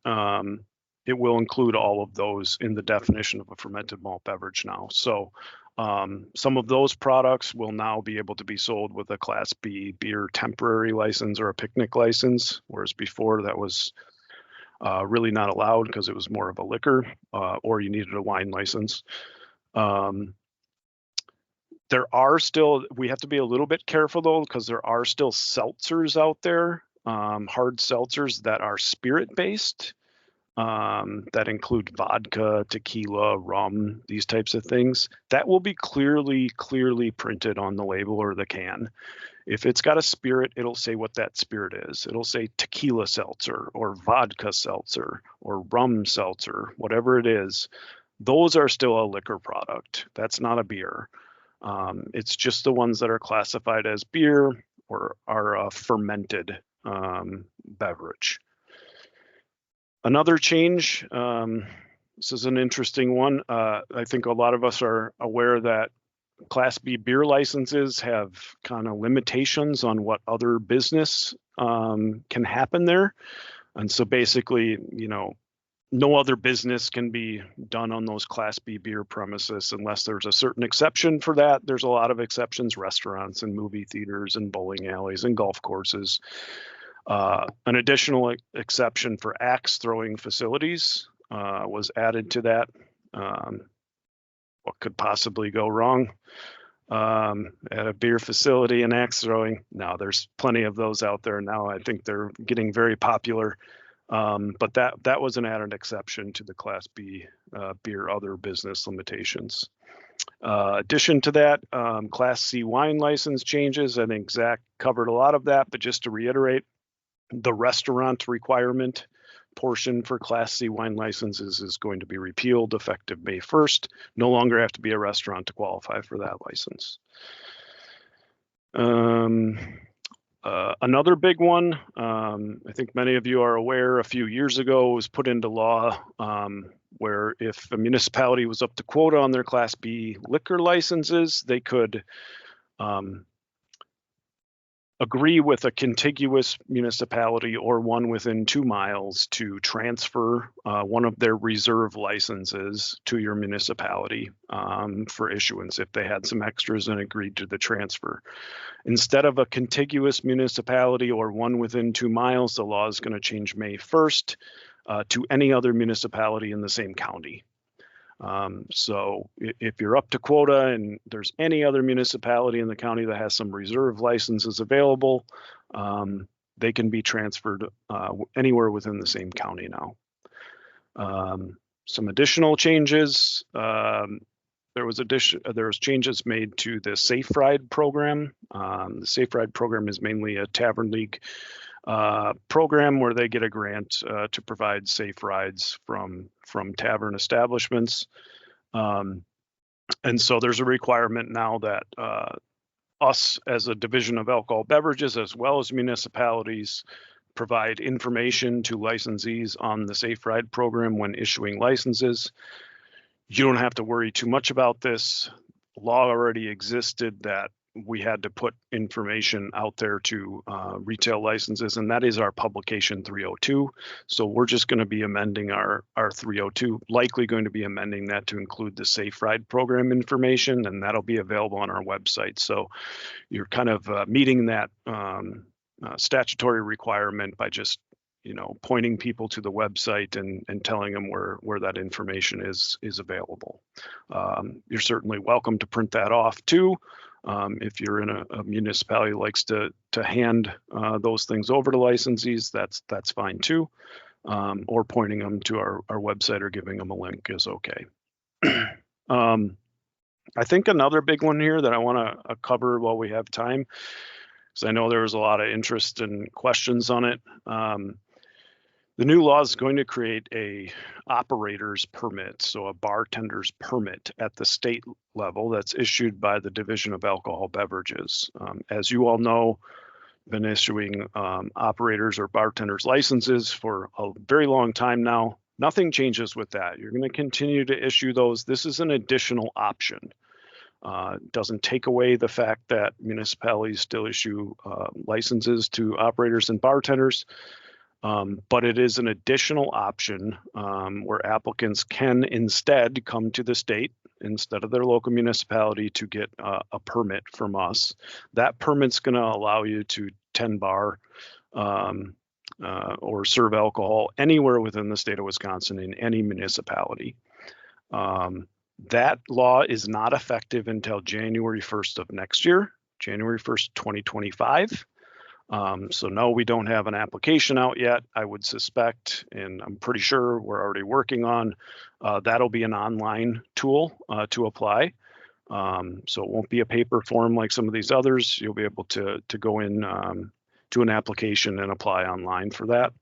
It will include all of those in the definition of a fermented malt beverage now. So some of those products will now be able to be sold with a Class B beer temporary license or a picnic license, whereas before that was really not allowed because it was more of a liquor, or you needed a wine license. There are still, we have to be a little bit careful though, because there are still seltzers out there, hard seltzers that are spirit-based. That include vodka, tequila, rum, these types of things. That will be clearly printed on the label or the can. If it's got a spirit, it'll say what that spirit is. It'll say tequila seltzer or vodka seltzer or rum seltzer, whatever it is. Those are still a liquor product. That's not a beer. It's just the ones that are classified as beer or are a fermented beverage. Another change, this is an interesting one. I think a lot of us are aware that Class B beer licenses have kind of limitations on what other business can happen there. And so basically, you know, no other business can be done on those Class B beer premises unless there's a certain exception for that. There's a lot of exceptions, restaurants and movie theaters and bowling alleys and golf courses. An additional exception for axe throwing facilities was added to that. What could possibly go wrong at a beer facility and axe throwing? No, there's plenty of those out there now. I think they're getting very popular. But that was an added exception to the Class B beer other business limitations. Addition to that, Class C wine license changes. I think Zach covered a lot of that, but just to reiterate, the restaurant requirement portion for Class C wine licenses is going to be repealed effective May 1st. No longer have to be a restaurant to qualify for that license. Another big one, I think many of you are aware, a few years ago was put into law where if a municipality was up to quota on their Class B liquor licenses, they could agree with a contiguous municipality or one within 2 miles to transfer one of their reserve licenses to your municipality for issuance if they had some extras and agreed to the transfer. Instead of a contiguous municipality or one within 2 miles, the law is going to change May 1st to any other municipality in the same county. So if you're up to quota and there's any other municipality in the county that has some reserve licenses available, they can be transferred anywhere within the same county now. Some additional changes. There was changes made to the Safe Ride program. The Safe Ride program is mainly a Tavern League program where they get a grant to provide safe rides from tavern establishments. And so there's a requirement now that us as a division of alcohol beverages, as well as municipalities, provide information to licensees on the Safe Ride program when issuing licenses. You don't have to worry too much about this. Law already existed that we had to put information out there to retail licenses, and that is our publication 302. So we're just going to be amending our 302, likely going to be amending that to include the Safe Ride program information, and that'll be available on our website. So you're kind of meeting that statutory requirement by just pointing people to the website and telling them where that information is available. You're certainly welcome to print that off too. If you're in a municipality that likes to hand those things over to licensees, that's fine too. Or pointing them to our website or giving them a link is okay. I think another big one here that I want to cover while we have time, because I know there was a lot of interest and questions on it. The new law is going to create a operator's permit, so a bartender's permit at the state level that's issued by the Division of Alcohol Beverages. As you all know, been issuing operators or bartenders licenses for a very long time now. Nothing changes with that. You're going to continue to issue those. This is an additional option. It doesn't take away the fact that municipalities still issue licenses to operators and bartenders. But it is an additional option where applicants can instead come to the state instead of their local municipality to get a permit from us. That permit's going to allow you to 10 bar or serve alcohol anywhere within the state of Wisconsin in any municipality. That law is not effective until January 1st of next year, January 1st, 2025. So no, we don't have an application out yet. I would suspect, and I'm pretty sure we're already working on, that'll be an online tool to apply. So it won't be a paper form like some of these others. You'll be able to go in to an application and apply online for that.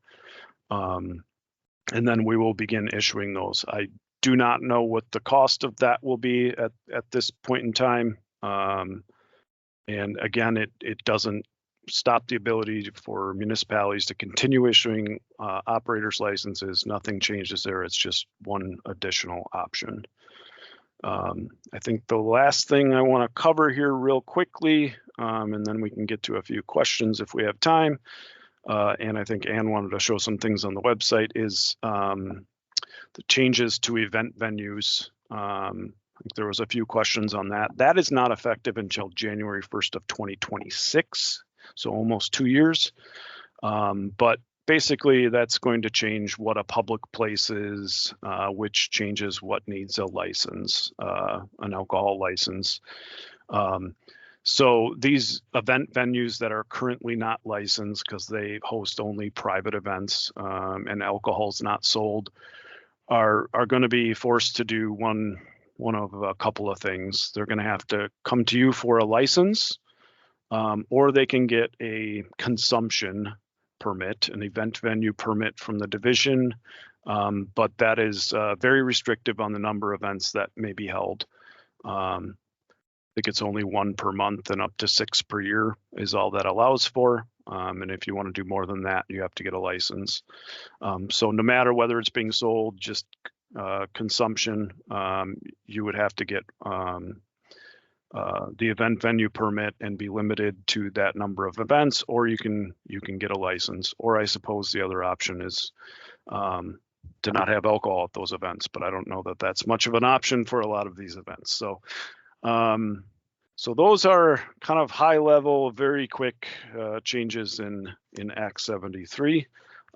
And then we will begin issuing those. I do not know what the cost of that will be at this point in time. And again, it doesn't stop the ability for municipalities to continue issuing operators licenses. Nothing changes there. It's just one additional option. I think the last thing I want to cover here real quickly, and then we can get to a few questions if we have time. And I think Ann wanted to show some things on the website is the changes to event venues. I think there was a few questions on that. That is not effective until January 1st of 2026. So almost 2 years. But basically that's going to change what a public place is, which changes what needs a license, an alcohol license. So these event venues that are currently not licensed because they host only private events and alcohol's not sold are going to be forced to do one of a couple of things. They're going to have to come to you for a license. Or they can get a consumption permit, an event venue permit from the division, but that is very restrictive on the number of events that may be held. I think it's only 1 per month and up to 6 per year is all that allows for. And if you want to do more than that, you have to get a license. So no matter whether it's being sold, just consumption, you would have to get the event venue permit and be limited to that number of events, or you can get a license. Or I suppose the other option is to not have alcohol at those events, but I don't know that that's much of an option for a lot of these events. So so those are kind of high level, very quick changes in Act 73.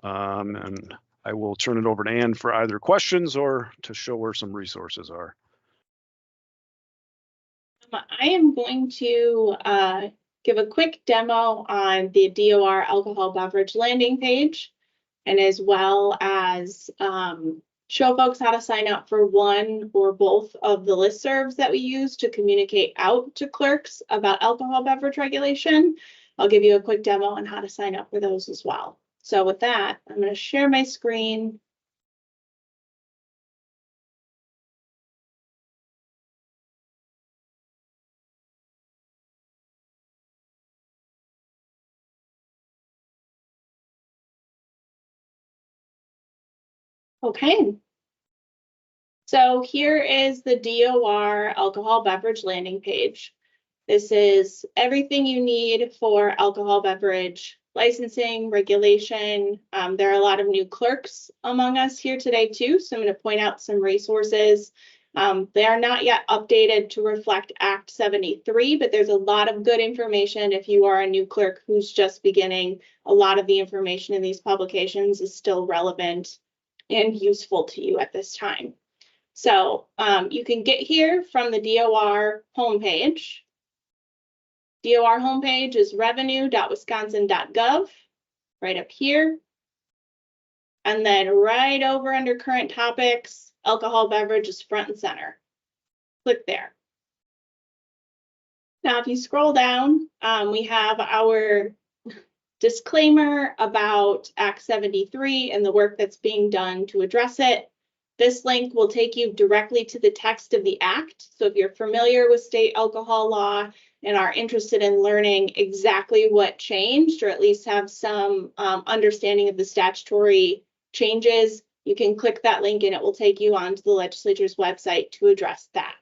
And I will turn it over to Ann for either questions or to show where some resources are. I am going to give a quick demo on the DOR alcohol beverage landing page, and as well as show folks how to sign up for one or both of the listservs that we use to communicate out to clerks about alcohol beverage regulation. I'll give you a quick demo on how to sign up for those as well. So with that, I'm going to share my screen. Okay. So here is the DOR alcohol beverage landing page. This is everything you need for alcohol beverage licensing, regulation. There are a lot of new clerks among us here today too, so I'm going to point out some resources. They are not yet updated to reflect Act 73, but there's a lot of good information if you are a new clerk who's just beginning. A lot of the information in these publications is still relevant and useful to you at this time. So you can get here from the DOR homepage. DOR homepage is revenue.wisconsin.gov, right up here. And then right over under current topics, alcohol beverage is front and center. Click there. Now, if you scroll down, we have our disclaimer about Act 73 and the work that's being done to address it. This link will take you directly to the text of the Act. So if you're familiar with state alcohol law and are interested in learning exactly what changed, or at least have some understanding of the statutory changes, you can click that link and it will take you onto the legislature's website to address that.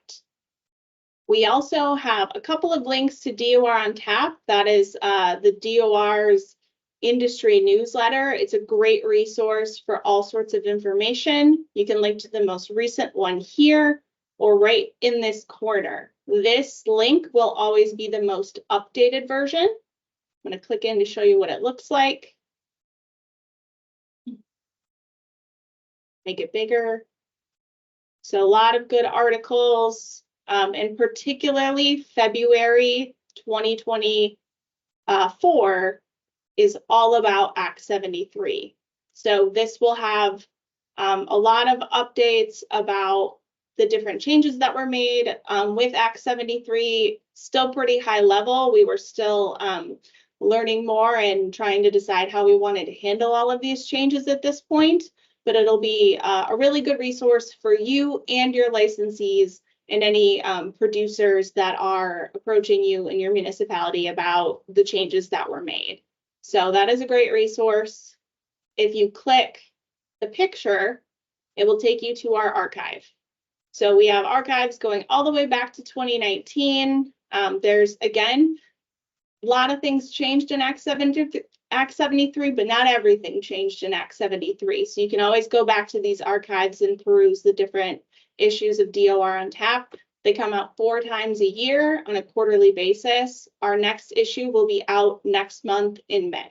We also have a couple of links to DOR on Tap. That is the DOR's industry newsletter. It's a great resource for all sorts of information. You can link to the most recent one here or right in this corner. This link will always be the most updated version. I'm going to click in to show you what it looks like. Make it bigger. So a lot of good articles, and particularly February 2024 is all about Act 73. So this will have a lot of updates about the different changes that were made with Act 73, still pretty high level. We were still learning more and trying to decide how we wanted to handle all of these changes at this point, but it'll be a really good resource for you and your licensees and any producers that are approaching you in your municipality about the changes that were made. So that is a great resource. If you click the picture, it will take you to our archive. So we have archives going all the way back to 2019. There's, again, a lot of things changed in Act 73, but not everything changed in Act 73. So you can always go back to these archives and peruse the different issues of DOR on Tap. They come out 4 times a year on a quarterly basis. Our next issue will be out next month in May.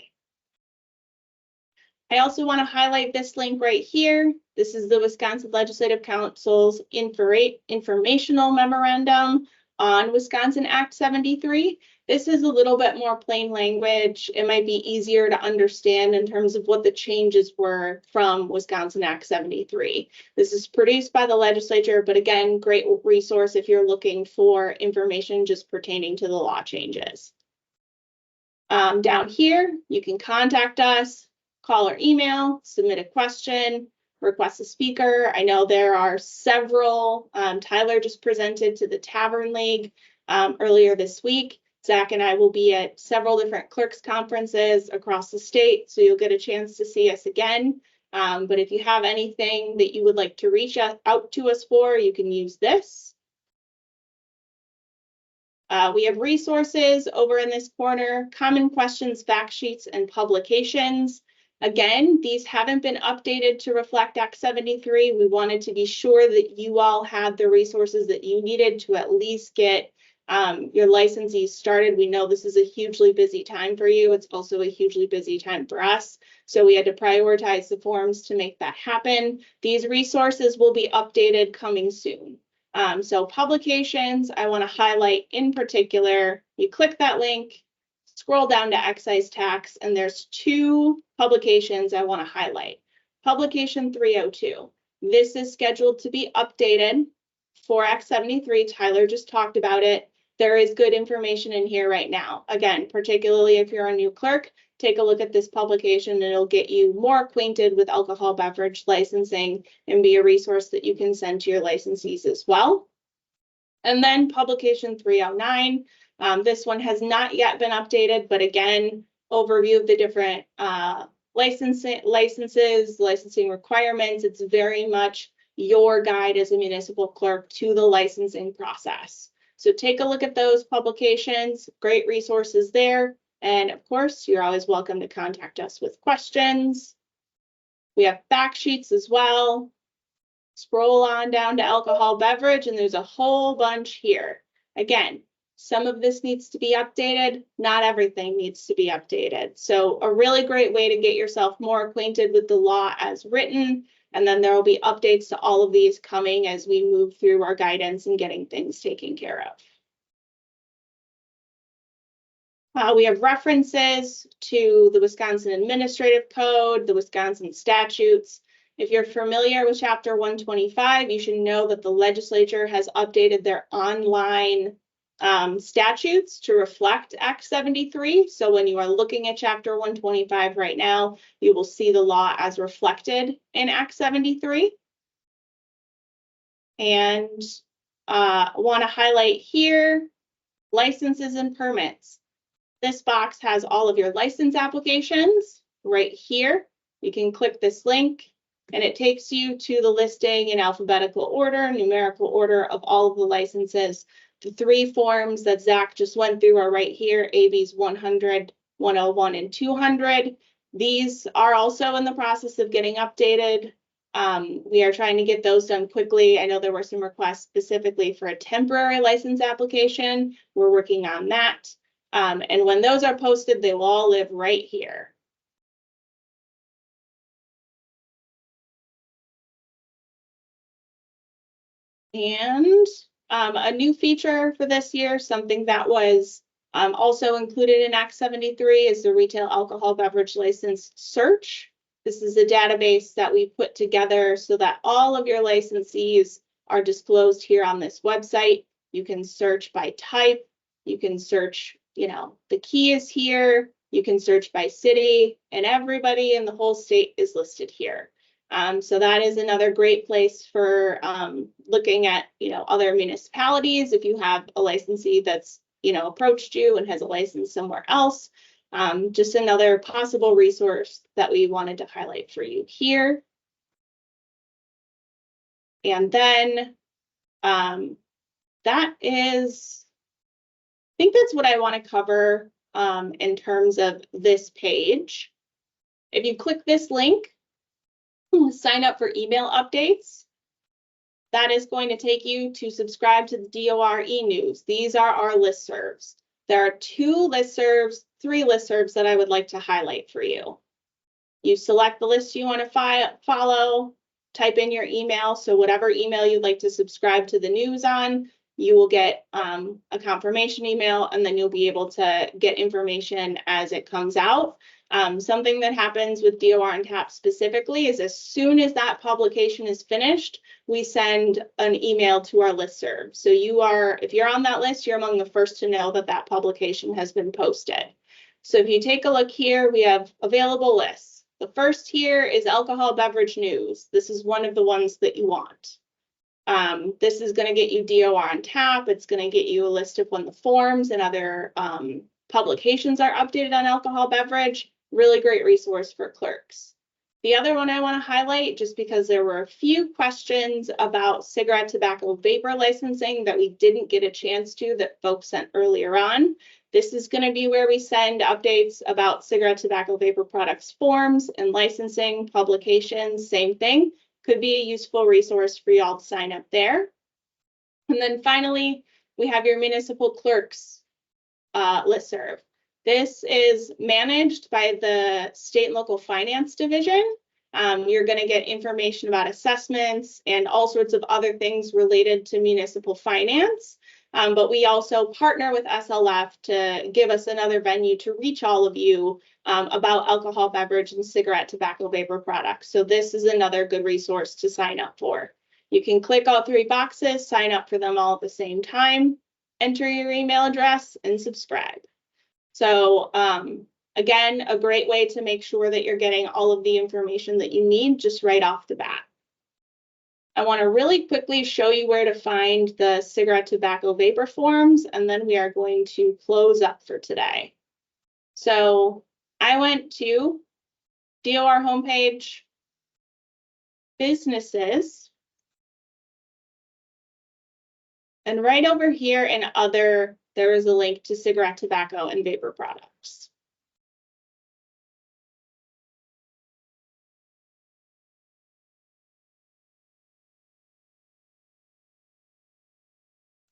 I also want to highlight this link right here. This is the Wisconsin Legislative Council's informational memorandum on Wisconsin Act 73. This is a little bit more plain language. It might be easier to understand in terms of what the changes were from Wisconsin Act 73. This is produced by the legislature, but again, great resource if you're looking for information just pertaining to the law changes. Down here, you can contact us, call or email, submit a question, request a speaker. I know there are several. Tyler just presented to the Tavern League earlier this week. Zach and I will be at several different clerks conferences across the state, so you'll get a chance to see us again. But if you have anything that you would like to reach out to us for, you can use this. We have resources over in this corner, common questions, fact sheets, and publications. Again, these haven't been updated to reflect Act 73. We wanted to be sure that you all had the resources that you needed to at least get your licensees started. We know this is a hugely busy time for you. It's also a hugely busy time for us. So we had to prioritize the forms to make that happen. These resources will be updated coming soon. So publications, I want to highlight in particular. You click that link, scroll down to excise tax, and there's two publications I want to highlight. Publication 302. This is scheduled to be updated for Act 73. Tyler just talked about it. There is good information in here right now. Again, particularly if you're a new clerk, take a look at this publication and it'll get you more acquainted with alcohol beverage licensing and be a resource that you can send to your licensees as well. And then publication 309. This one has not yet been updated, but again, overview of the different licensing requirements. It's very much your guide as a municipal clerk to the licensing process. So take a look at those publications, great resources there. And of course, you're always welcome to contact us with questions. We have fact sheets as well. Scroll on down to alcohol beverage, and there's a whole bunch here. Again, some of this needs to be updated. Not everything needs to be updated. So a really great way to get yourself more acquainted with the law as written. And then there will be updates to all of these coming as we move through our guidance and getting things taken care of. We have references to the Wisconsin Administrative Code, the Wisconsin statutes. If you're familiar with Chapter 125, you should know that the legislature has updated their online statutes to reflect Act 73. So when you are looking at Chapter 125 right now, you will see the law as reflected in Act 73. And I want to highlight here, licenses and permits. This box has all of your license applications right here. You can click this link and it takes you to the listing in alphabetical order, numerical order of all of the licenses. The three forms that Zach just went through are right here, ABs 100, 101, and 200. These are also in the process of getting updated. We are trying to get those done quickly. I know there were some requests specifically for a temporary license application. We're working on that. And when those are posted, they will all live right here. And a new feature for this year, something that was also included in Act 73 is the retail alcohol beverage license search. This is a database that we put together so that all of your licensees are disclosed here on this website. You can search by type, you can search, the key is here, you can search by city, and everybody in the whole state is listed here. So that is another great place for looking at, other municipalities. If you have a licensee that's, approached you and has a license somewhere else, just another possible resource that we wanted to highlight for you here. And then that is, I think that's what I want to cover in terms of this page. If you click this link, sign up for email updates. That is going to take you to subscribe to the DOR e-news. These are our listservs. There are three listservs that I would like to highlight for you. You select the list you want to follow, type in your email. So whatever email you'd like to subscribe to the news on, you will get a confirmation email, and then you'll be able to get information as it comes out. Something that happens with DOR and TAP specifically is as soon as that publication is finished, we send an email to our listserv. So if you're on that list, you're among the first to know that that publication has been posted. So if you take a look here, we have available lists. The first here is alcohol beverage news. This is one of the ones that you want. This is going to get you DOR on tap. It's going to get you a list of when the forms and other publications are updated on alcohol beverage. Really great resource for clerks. The other one I want to highlight, just because there were a few questions about cigarette, tobacco, vapor licensing that we didn't get a chance to that folks sent earlier on. This is going to be where we send updates about cigarette, tobacco, vapor products forms and licensing publications. Same thing. Could be a useful resource for y'all to sign up there. And then finally, we have your municipal clerks listserv. This is managed by the State and Local Finance Division. You're going to get information about assessments and all sorts of other things related to municipal finance. But we also partner with SLF to give us another venue to reach all of you about alcohol beverage and cigarette, tobacco, vapor products. So this is another good resource to sign up for. You can click all three boxes, sign up for them all at the same time, enter your email address, and subscribe. So again, a great way to make sure that you're getting all of the information that you need just right off the bat. I want to really quickly show you where to find the cigarette, tobacco, vapor forms, and then we are going to close up for today. So I went to DOR homepage, businesses, and right over here in other, there is a link to cigarette, tobacco, and vapor products.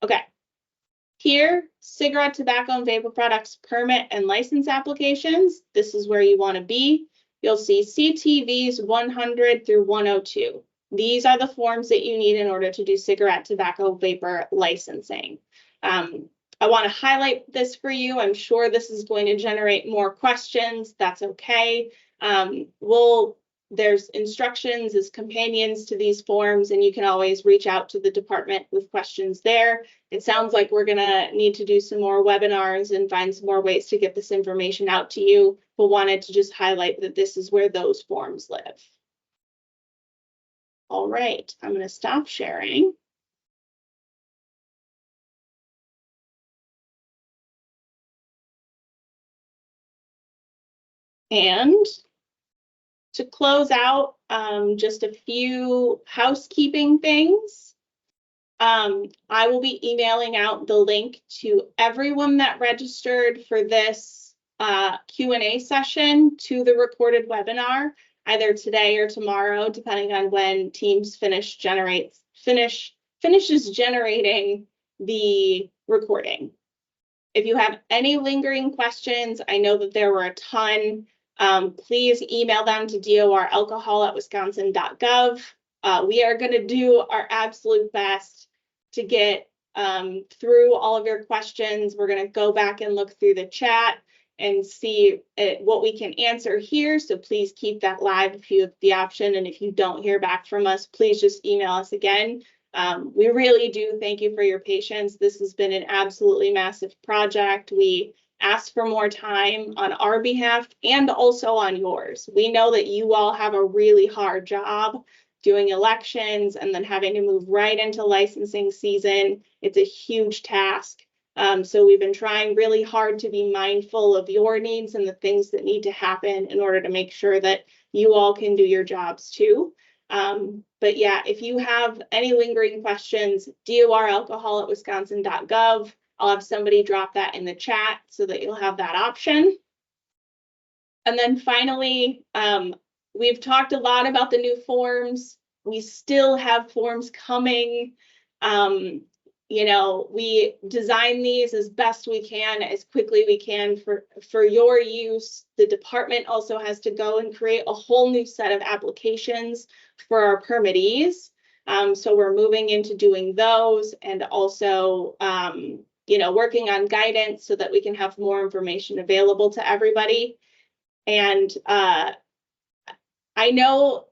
Okay. Here, cigarette, tobacco, and vapor products permit and license applications. This is where you want to be. You'll see CTVs 100 through 102. These are the forms that you need in order to do cigarette, tobacco, vapor licensing. I want to highlight this for you. I'm sure this is going to generate more questions. That's okay. There's instructions as companions to these forms, and you can always reach out to the department with questions there. It sounds like we're going to need to do some more webinars and find some more ways to get this information out to you, but wanted to just highlight that this is where those forms live. All right, I'm going to stop sharing. And to close out, just a few housekeeping things. I will be emailing out the link to everyone that registered for this Q&A session to the recorded webinar, either today or tomorrow, depending on when Teams finishes generating the recording. If you have any lingering questions, I know that there were a ton. Please email them to doralcohol@wisconsin.gov. We are going to do our absolute best to get through all of your questions. We're going to go back and look through the chat and see what we can answer here. So please keep that live if you have the option. And if you don't hear back from us, please just email us again. We really do thank you for your patience. This has been an absolutely massive project. We ask for more time on our behalf and also on yours. We know that you all have a really hard job doing elections and then having to move right into licensing season. It's a huge task. So we've been trying really hard to be mindful of your needs and the things that need to happen in order to make sure that you all can do your jobs too. But yeah, if you have any lingering questions, doralcohol@wisconsin.gov. I'll have somebody drop that in the chat so that you'll have that option. And then finally, we've talked a lot about the new forms. We still have forms coming. You know, we design these as best we can, as quickly we can for your use. The department also has to go and create a whole new set of applications for our permittees. So we're moving into doing those and also, you know, working on guidance so that we can have more information available to everybody. And I know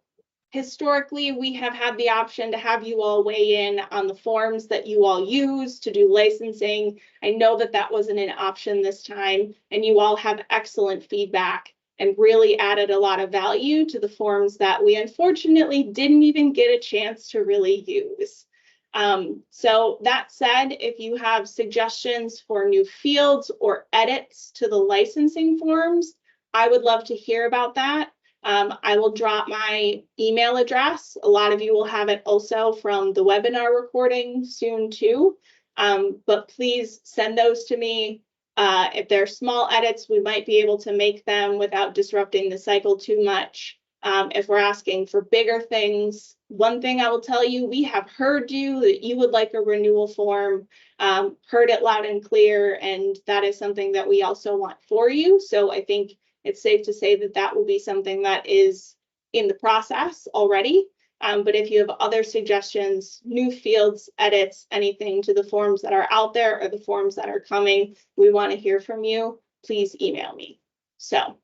historically, we have had the option to have you all weigh in on the forms that you all use to do licensing. I know that that wasn't an option this time, and you all have excellent feedback and really added a lot of value to the forms that we unfortunately didn't even get a chance to really use. So that said, if you have suggestions for new fields or edits to the licensing forms, I would love to hear about that. I will drop my email address. A lot of you will have it also from the webinar recording soon too. But please send those to me. If they're small edits, we might be able to make them without disrupting the cycle too much. If we're asking for bigger things, one thing I will tell you, we have heard you that you would like a renewal form, heard it loud and clear, and that is something that we also want for you. So I think it's safe to say that that will be something that is in the process already. But if you have other suggestions, new fields, edits, anything to the forms that are out there or the forms that are coming, we want to hear from you. Please email me. So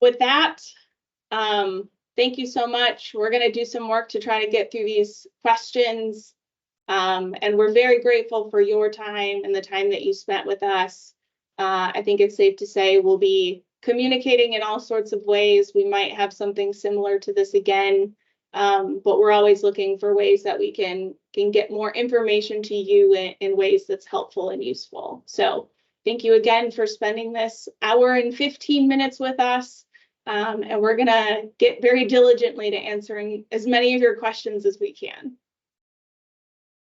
with that, thank you so much. We're going to do some work to try to get through these questions. And we're very grateful for your time and the time that you spent with us. I think it's safe to say we'll be communicating in all sorts of ways. We might have something similar to this again, but we're always looking for ways that we can get more information to you in ways that's helpful and useful. So thank you again for spending this hour and 15 minutes with us. And we're going to get very diligently to answering as many of your questions as we can.